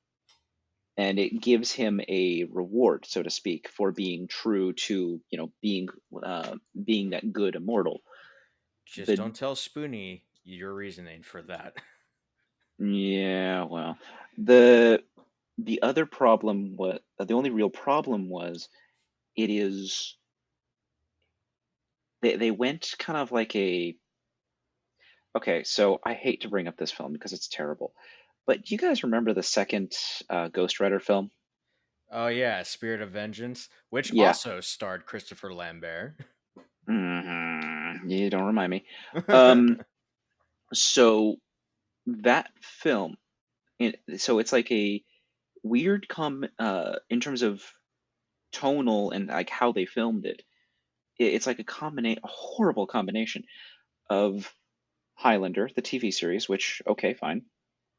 and it gives him a reward, so to speak, for being true to being that good immortal. Just The don't tell Spoonie your reasoning for that. Yeah, well, the The other problem was the only real problem was it is they went kind of like a okay. So I hate to bring up this film because it's terrible, but do you guys remember the second Ghost Rider film? Oh yeah, Spirit of Vengeance, which Yeah. also starred Christopher Lambert. You don't remind me. Um, so that film, so it's like a weird in terms of tonal and like how they filmed it. It's like a horrible combination of Highlander, the TV series, which okay, fine,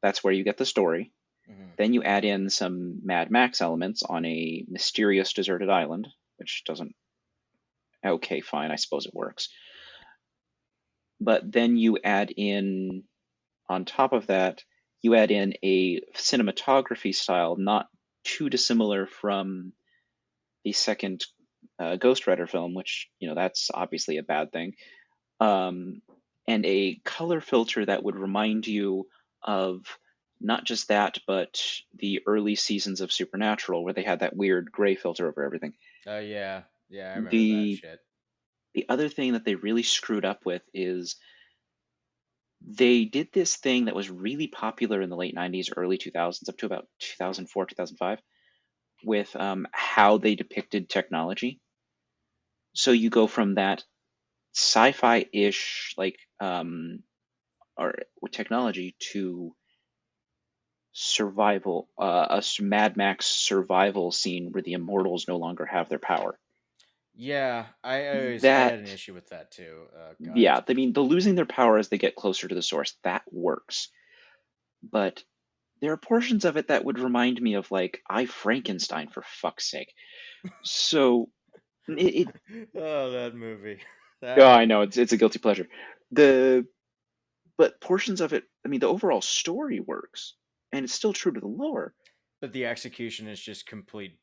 that's where you get the story. Mhm. Then you add in some Mad Max elements on a mysterious deserted island, which doesn't. Okay, fine, I suppose it works. But then you add in, on top of that, you add in a cinematography style not too dissimilar from the second Ghost Rider film, which, that's obviously a bad thing, um, and a color filter that would remind you of not just that, but the early seasons of Supernatural, where they had that weird gray filter over everything. Oh yeah, I remember that The shit. the other thing that they really screwed up with is they did this thing that was really popular in the late 90s, early 2000s, up to about 2004, 2005, with how they depicted technology. So you go from that sci-fi-ish or technology to survival, Mad Max survival scene where the immortals no longer have their power. Yeah, I had an That, issue with that too. God. yeah, I mean, the losing their power as they get closer to the source, that works. But there are portions of it that would remind me of like I Frankenstein, for fuck's sake. So Oh, that movie. oh, That I know it's a guilty pleasure. The But portions of it, I mean, the overall story works, and it's still true to the lore. But the execution is just complete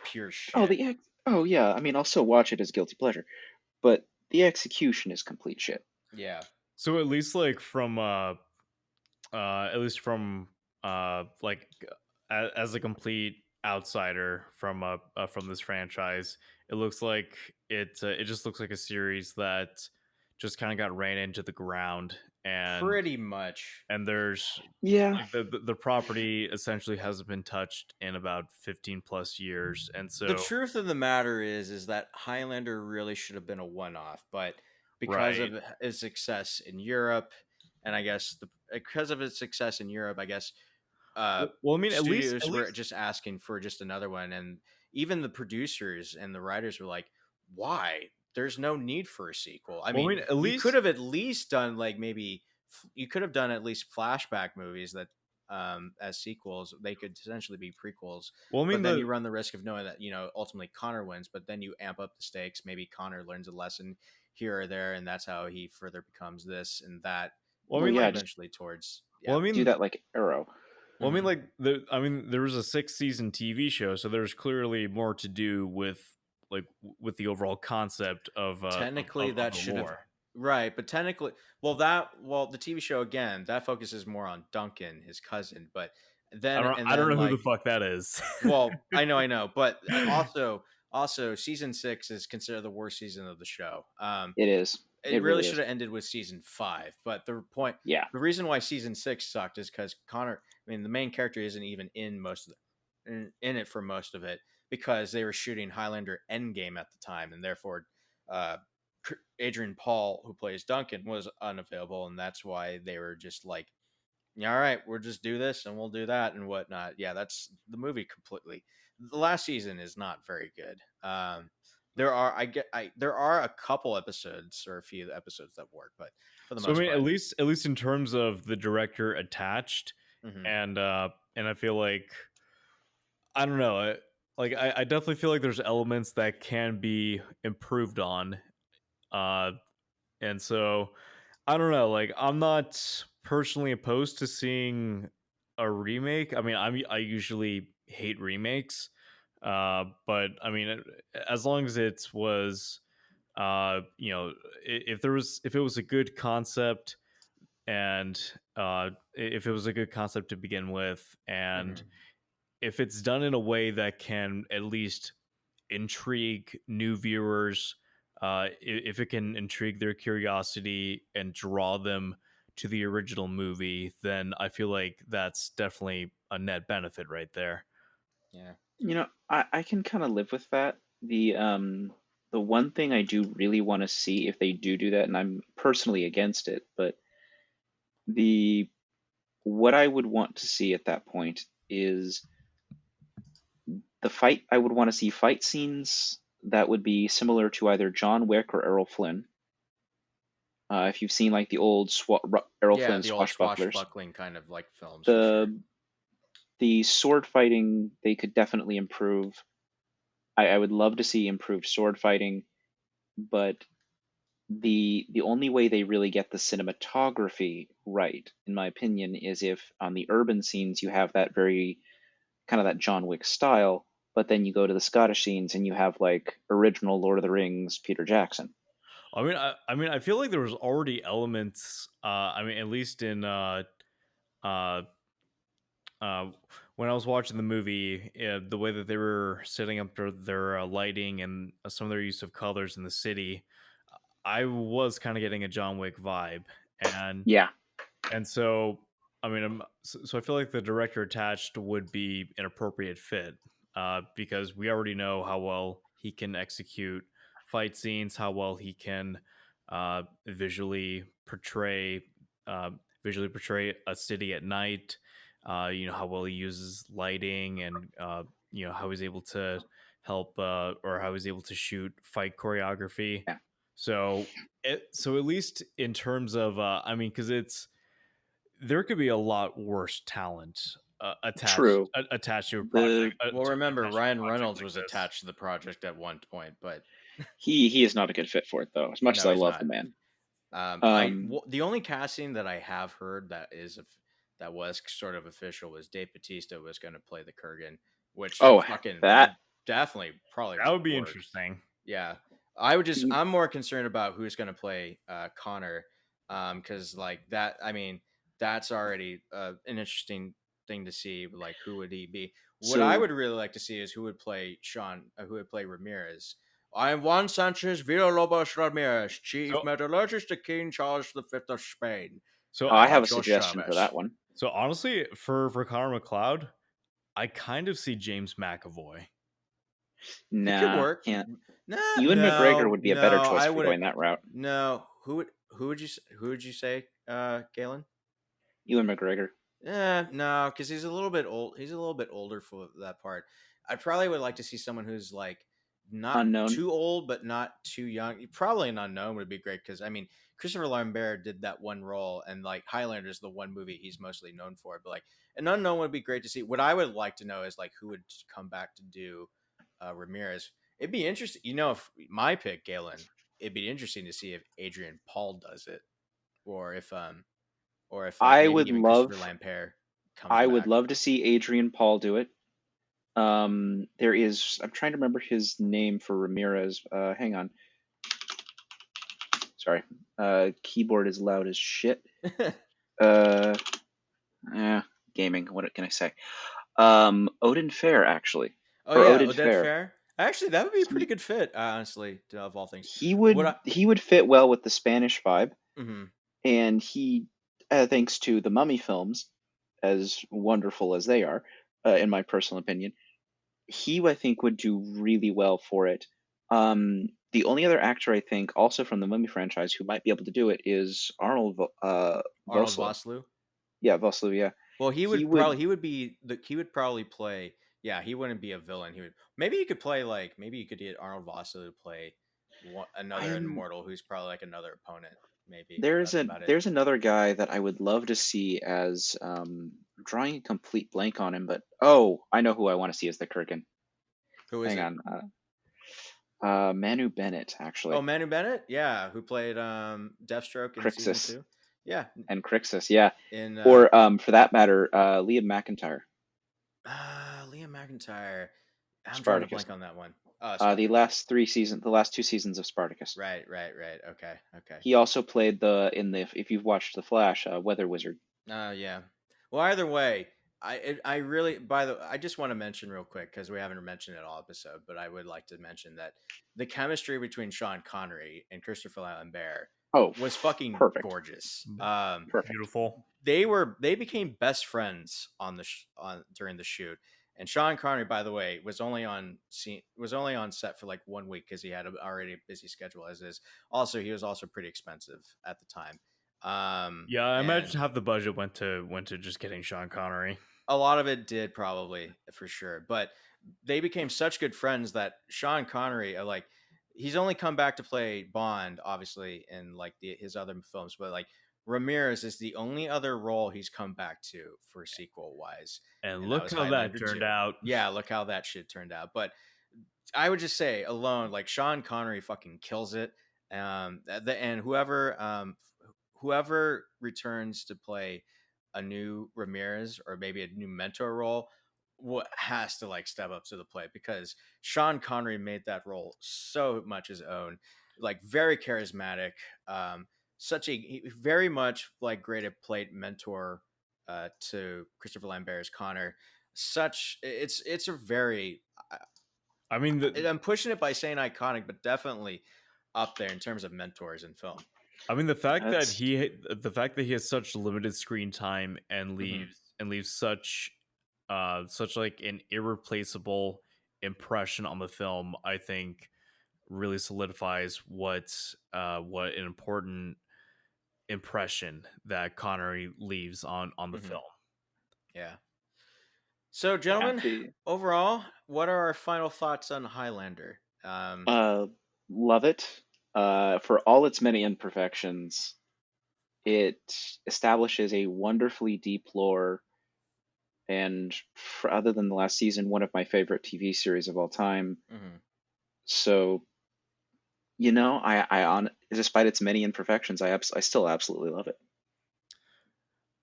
pure Oh, shit. oh yeah, I mean, I'll still watch it as guilty pleasure, but the execution is complete shit. Yeah. So at least like from at least from like as a complete outsider from this franchise, it looks like it just looks like a series that just kind of got ran into the ground, Pretty much. and there's Yeah, like the property essentially hasn't been touched in about 15 plus years, and The so truth of the matter is that Highlander really should have been a one-off, but because right. of its success in Europe, and I guess because of its success in Europe, I guess Well, I mean, at studios were least just asking for just another one, and even the producers and the writers were like, "Why? There's no need for a sequel." I well, I mean, mean, at you could least have at least done like maybe you could have done at least flashback movies that as sequels. They could essentially be prequels, well, I but mean then the you run the risk of knowing that ultimately Connor wins, but then you amp up the stakes. Maybe Connor learns a lesson here or there, and that's how he further becomes this and that. well, I well, mean, yeah, like, just Eventually, towards well, yeah. I do mean, that like Arrow. Well, I mean, Mhm. like I mean, there was a 6 season TV show, so there's clearly more to do with with the overall concept Technically, of that the should have lore. right, but technically, well, the TV show again that focuses more on Duncan, his cousin, but I don't know who the like, fuck that is. well, I know, but also season 6 is considered the worst season of the show. It is. It It really really should is. have ended with season 5, but Yeah. the reason why season 6 sucked is because Connor. I mean, the main character isn't even in in it for most of it because they were shooting Highlander Endgame at the time, and therefore, uh, Adrian Paul, who plays Duncan, was unavailable, and that's why they were just like, "Yeah, all right, we'll just do this and we'll do that and whatnot." Yeah, that's the movie completely. The last season is not very good. There are a couple episodes or a few episodes that work, but for the So I most mean, part, at least in terms of the director attached, mhm. and I feel like I don't know, I definitely feel like there's elements that can be improved on, uh, and so I don't know. Like, I'm not personally opposed to seeing a remake. I mean, I usually hate remakes, but I mean, as long as it was, if it was a good concept, and if it was a good concept to begin with, and Mhm. if it's done in a way that can at least intrigue new viewers, if it can intrigue their curiosity and draw them to the original movie, then I feel like that's definitely a net benefit right there. Yeah. I can kind of live with that. The one thing I do really want to see if they do that, and I'm personally against it, but the what I would want to see at that point is the fight. I would want to see fight scenes that would be similar to either John Wick or Errol Flynn. If you've seen like the old Errol Yeah, Flynn the old swashbucklers, swashbuckling kind of like films for sure. the sword fighting they could definitely improve. I would love to see improved sword fighting, but the only way they really get the cinematography right, in my opinion, is if on the urban scenes you have that very kind of that John Wick style, but then you go to the Scottish scenes and you have like original Lord of the Rings Peter Jackson. I feel like there was already elements. I mean, at least in uh, when I was watching the movie, the way that they were setting up their lighting and some of their use of colors in the city, I was kind of getting a John Wick vibe, and Yeah, so I mean, so I feel like the director attached would be an appropriate fit, because we already know how well he can execute fight scenes, how well he can uh, visually portray uh, visually portray a city at night. How well he uses lighting, and how he's able to help or how he's able to shoot fight choreography. yeah, So at least in terms of because there could be a lot worse talent true. attached to a The project. Well, remember Attached to a Ryan project Reynolds like was this. attached to the project at one point, but he is not a good fit for it though. As much as no, I he's love the not. man. The only casting that I have heard that was sort of official was Dave Bautista was going to play the Kurgan, which Oh, fucking that would definitely probably That would be work. interesting. Yeah, I'm more concerned about who's going to play Connor, because like that. I mean, that's already an interesting thing to see. Like, who would he be? What I so would really like to see is who would play who would play Ramirez. I am Juan Sanchez Villalobos Ramirez, Chief So, Metallurgist to King Charles V of Spain. so, I have a Pancho suggestion for Chavez. that one. so honestly, for Connor McLeod, I kind of see James McAvoy. He could Nah, work. can't. Nah, Ewan McGregor would be a better choice I for wouldn't. going that route. No, who would you say, Galen? Ewan McGregor. No, because he's a little bit old. He's a little bit older for that part. I probably would like to see someone who's like not Unknown. too old but not too young. Probably an unknown would be great because I mean Christopher Lambert did that one role, and like Highlander is the one movie he's mostly known for. But like an unknown would be great to see. What I would like to know is like who would come back to do Ramirez. It'd be interesting. If my pick, Galen, it'd be interesting to see if Adrian Paul does it, or if like I maybe would even Christopher love. Lambert comes I would back. love to see Adrian Paul do it. There is. I'm trying to remember his name for Ramirez. Hang on. Sorry. Keyboard is loud as shit. Gaming. What can I say? Odin Fair, actually. Oh yeah, Odin Odette Fair. Fair. Actually, that would be a pretty He good fit, honestly, of all things. he What would I he would fit well with the Spanish vibe, hmm and he, thanks to the Mummy films, as wonderful as they are, in my personal opinion, he I think would do really well for it. The only other actor I think, also from the Mummy franchise, who might be able to do it is Arnold Arnold Vosloo. Vosloo. Yeah, Vosloo. Yeah, Well, he would. he would probably play. Yeah, he wouldn't be a villain. Maybe you could play like maybe you could get Arnold Vosloo to play another I'm immortal who's probably like another opponent. Maybe There's that's about it. there's another guy that I would love to see as I'm drawing a complete blank on him, but oh, I know who I want to see as the Kurgan. Who is Hang it? on, Manu Bennett Oh, actually, Manu Bennett. Yeah, who played Deathstroke in season Crixus 2. Yeah, and Crixus, yeah, in or for that matter, Liam McIntyre, Liam McIntyre. I'm drawing a Spartacus. blank on that one. The last 2 seasons of Spartacus. Right. Okay. He also played if you've watched The Flash, Weather Wizard. Yeah. Well, either way, I really, I just want to mention real quick because we haven't mentioned it all episode, but I would like to mention that the chemistry between Sean Connery and Christopher Lambert Oh, was fucking perfect. gorgeous. Perfect. Beautiful. They became best friends on during the shoot. And Sean Connery, by the way, was only on set for like 1 week because he had already a busy schedule as is. Also, he was also pretty expensive at the time. Yeah, I And imagine half the budget went to just getting Sean Connery. a lot of it did probably for sure, but they became such good friends that Sean Connery, like, he's only come back to play Bond, obviously, in like his other films, but like Ramirez is the only other role he's come back to for sequel wise, And and that look was how that Highlander turned 2. out. Yeah, look how that shit turned out. But I would just say alone, like Sean Connery fucking kills it. And whoever returns to play a new Ramirez or maybe a new mentor role, what has to like step up to the plate because Sean Connery made that role so much his own, like very charismatic, such a very much like great at plate mentor to Christopher Lambert's Connor. It's a very I mean, I'm pushing it by saying iconic, but definitely up there in terms of mentors in film. the fact that That's he has such limited screen time and leaves such like an irreplaceable impression on the film, I think really solidifies what an important impression that Connery leaves on the Mhm. film. Yeah. So, yeah. gentlemen, overall, what are our final thoughts on Highlander? Love it. For all its many imperfections, it establishes a wonderfully deep lore, and other than the last season, one of my favorite TV series of all time. Mhm. So, despite its many imperfections, I still absolutely love it.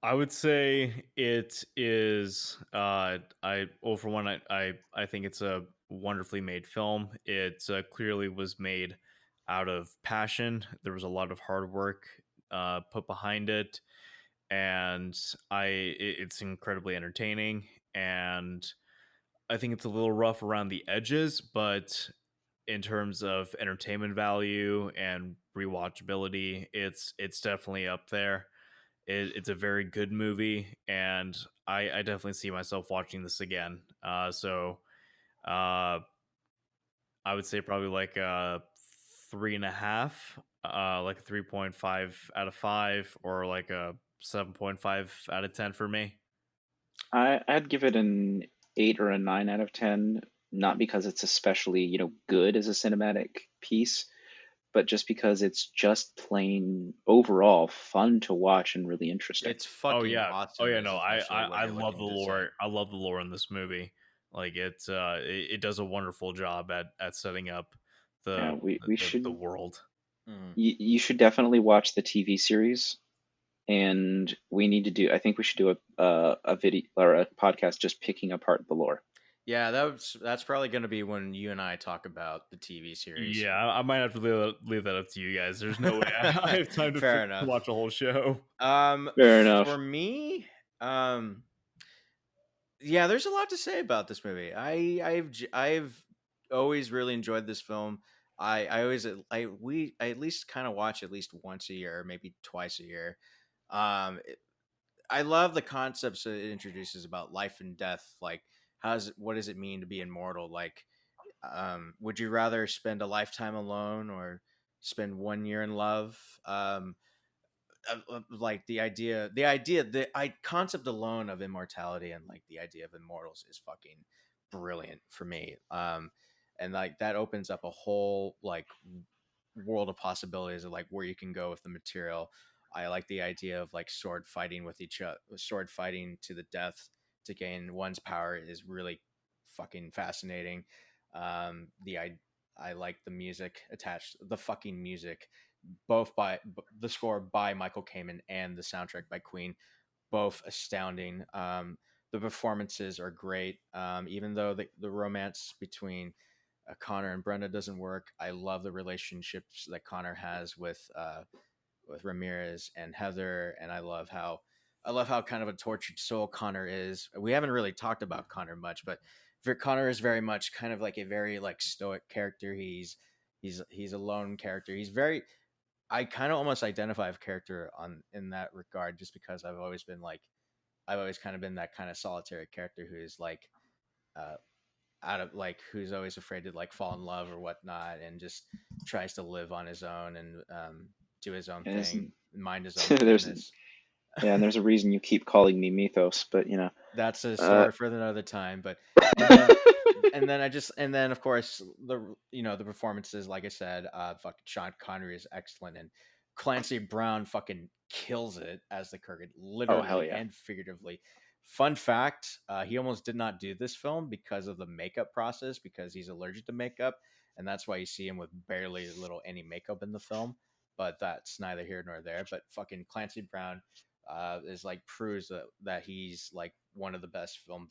I would say it is. For one, I think it's a wonderfully made film. It clearly was made out of passion. There was a lot of hard work put behind it, and it's incredibly entertaining. And I think it's a little rough around the edges, but in terms of entertainment value and rewatchability, it's definitely up there. It's a very good movie, and I definitely see myself watching this again. So uh, I would say probably like a 3.5, like a 3.5 out of 5, or like a 7.5 out of 10 for me. I'd give it an 8 or a 9 out of 10, not because it's especially, good as a cinematic piece, but just because it's just plain overall fun to watch and really interesting. It's fucking Oh awesome, yeah, no, especially when I you're love looking the to say. lore. I love the lore in this movie. Like it does a wonderful job at setting up Yeah, the we the should world. Mhm. you should definitely watch the TV series, and I think we should do a video or a podcast just picking apart the lore. Yeah, that's probably going to be when you and I talk about the TV series. Yeah, I might have to leave that up to you guys. There's no way I have time to Fair to enough. watch a whole show. Fair enough. For me, yeah, there's a lot to say about this movie. I've always really enjoyed this film. I at least kind of watch at least once a year, maybe twice a year. Um, it- I love the concepts that it introduces about life and death. Like, what does it mean to be immortal? Like, would you rather spend a lifetime alone or spend 1 year in love? Like the concept alone of immortality and like the idea of immortals is fucking brilliant for me. And like that opens up a whole like world of possibilities of like where you can go with the material. I like the idea of like sword fighting with each other, sword fighting to the death to gain one's power is really fucking fascinating. I like the music attached, the fucking music, both by the score by Michael Kamen and the soundtrack by Queen, both astounding. The performances are great. Even though the romance between Connor and Brenda doesn't work, I love the relationships that Connor has with Ramirez and Heather, and I love how I love how kind of a tortured soul Connor is. We haven't really talked about Connor much, but Connor is very much kind of like a very like stoic character. He's a lone character. He's very I kind of almost identify with character on in that regard, just because I've always kind of been that kind of solitary character who is like uh, out of like who's always afraid to like fall in love or whatnot, and just tries to live on his own and do his own And thing, mind his own there's business. and there's a reason you keep calling me Mythos, but That's a uh, story for another time. But and then and then of course the performances, like I said, fucking Sean Connery is excellent, and Clancy Brown fucking kills it as the Kurgan, oh hell literally yeah. and figuratively. Fun fact: he almost did not do this film because of the makeup process, because he's allergic to makeup, and that's why you see him with barely any makeup in the film. But that's neither here nor there. But fucking Clancy Brown is like proves that he's like one of the best film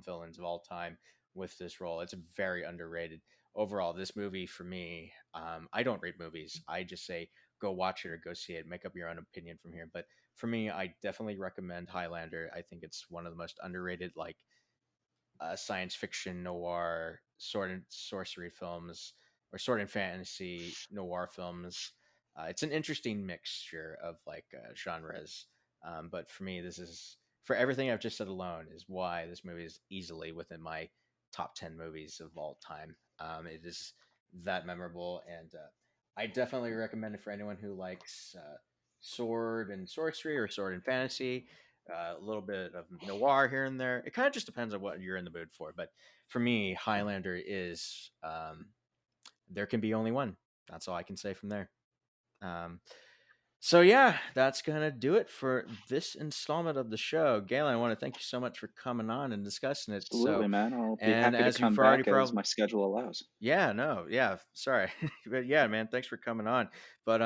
villains of all time with this role. It's very underrated. Overall, this movie for me, I don't rate movies. I just say go watch it or go see it. Make up your own opinion from here. But for me, I definitely recommend Highlander. I think it's one of the most underrated like science fiction noir sword and sorcery films, or sword and fantasy noir films. It's an interesting mixture of like genres, but for me, this is for everything I've just said alone is why this movie is easily within my top 10 movies of all time. It is that memorable, and I definitely recommend it for anyone who likes sword and sorcery or sword and fantasy, a little bit of noir here and there. It kind of just depends on what you're in the mood for. But for me, Highlander is there can be only one. That's all I can say from there. Um, so yeah, that's gonna do it for this installment of the show. Galen, I want to thank you so much for coming on and discussing it. Absolutely, man. I'll be And happy to as you've come already back as probably my schedule allows. yeah, no, yeah, sorry. But yeah, man, thanks for coming on. But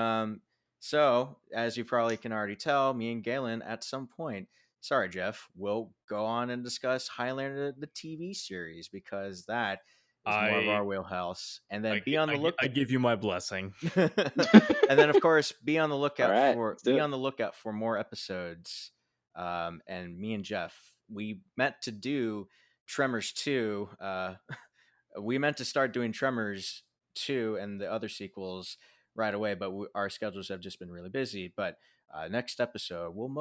so as you probably can already tell, me and Galen at some point, sorry, Jeff, will go on and discuss Highlander the TV series, because that is more of I our wheelhouse. And then be on the I give you my blessing. and then of course be on the All lookout right, let's do it. more episodes. And me and Jeff, we meant to do Tremors 2. We meant to start doing Tremors 2 and the other sequels right away, but our schedules have just been really busy. But next episode, we'll be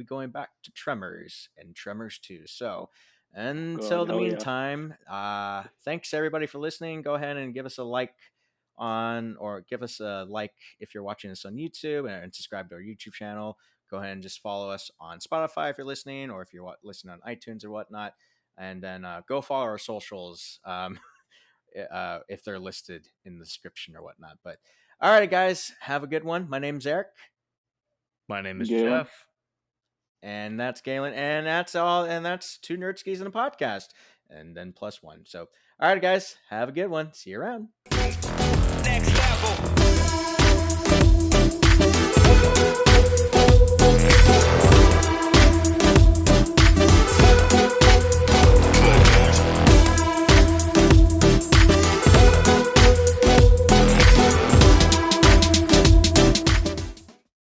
going back to Tremors and Tremors 2. So until God, the hell yeah. meantime, thanks everybody for listening. Go ahead and give us a like if you're watching this on YouTube, and subscribe to our YouTube channel. Go ahead and just follow us on Spotify if you're listening, or if you're listening on iTunes or whatnot. And then go follow our socials if they're listed in the description or whatnot. But all right, guys, have a good one. My name's Eric. My name is Galen. Jeff. And that's Galen. And that's all. And that's 2 NerdSkis and a podcast. And then +1. So, all right, guys, have a good one. See you around. Next level.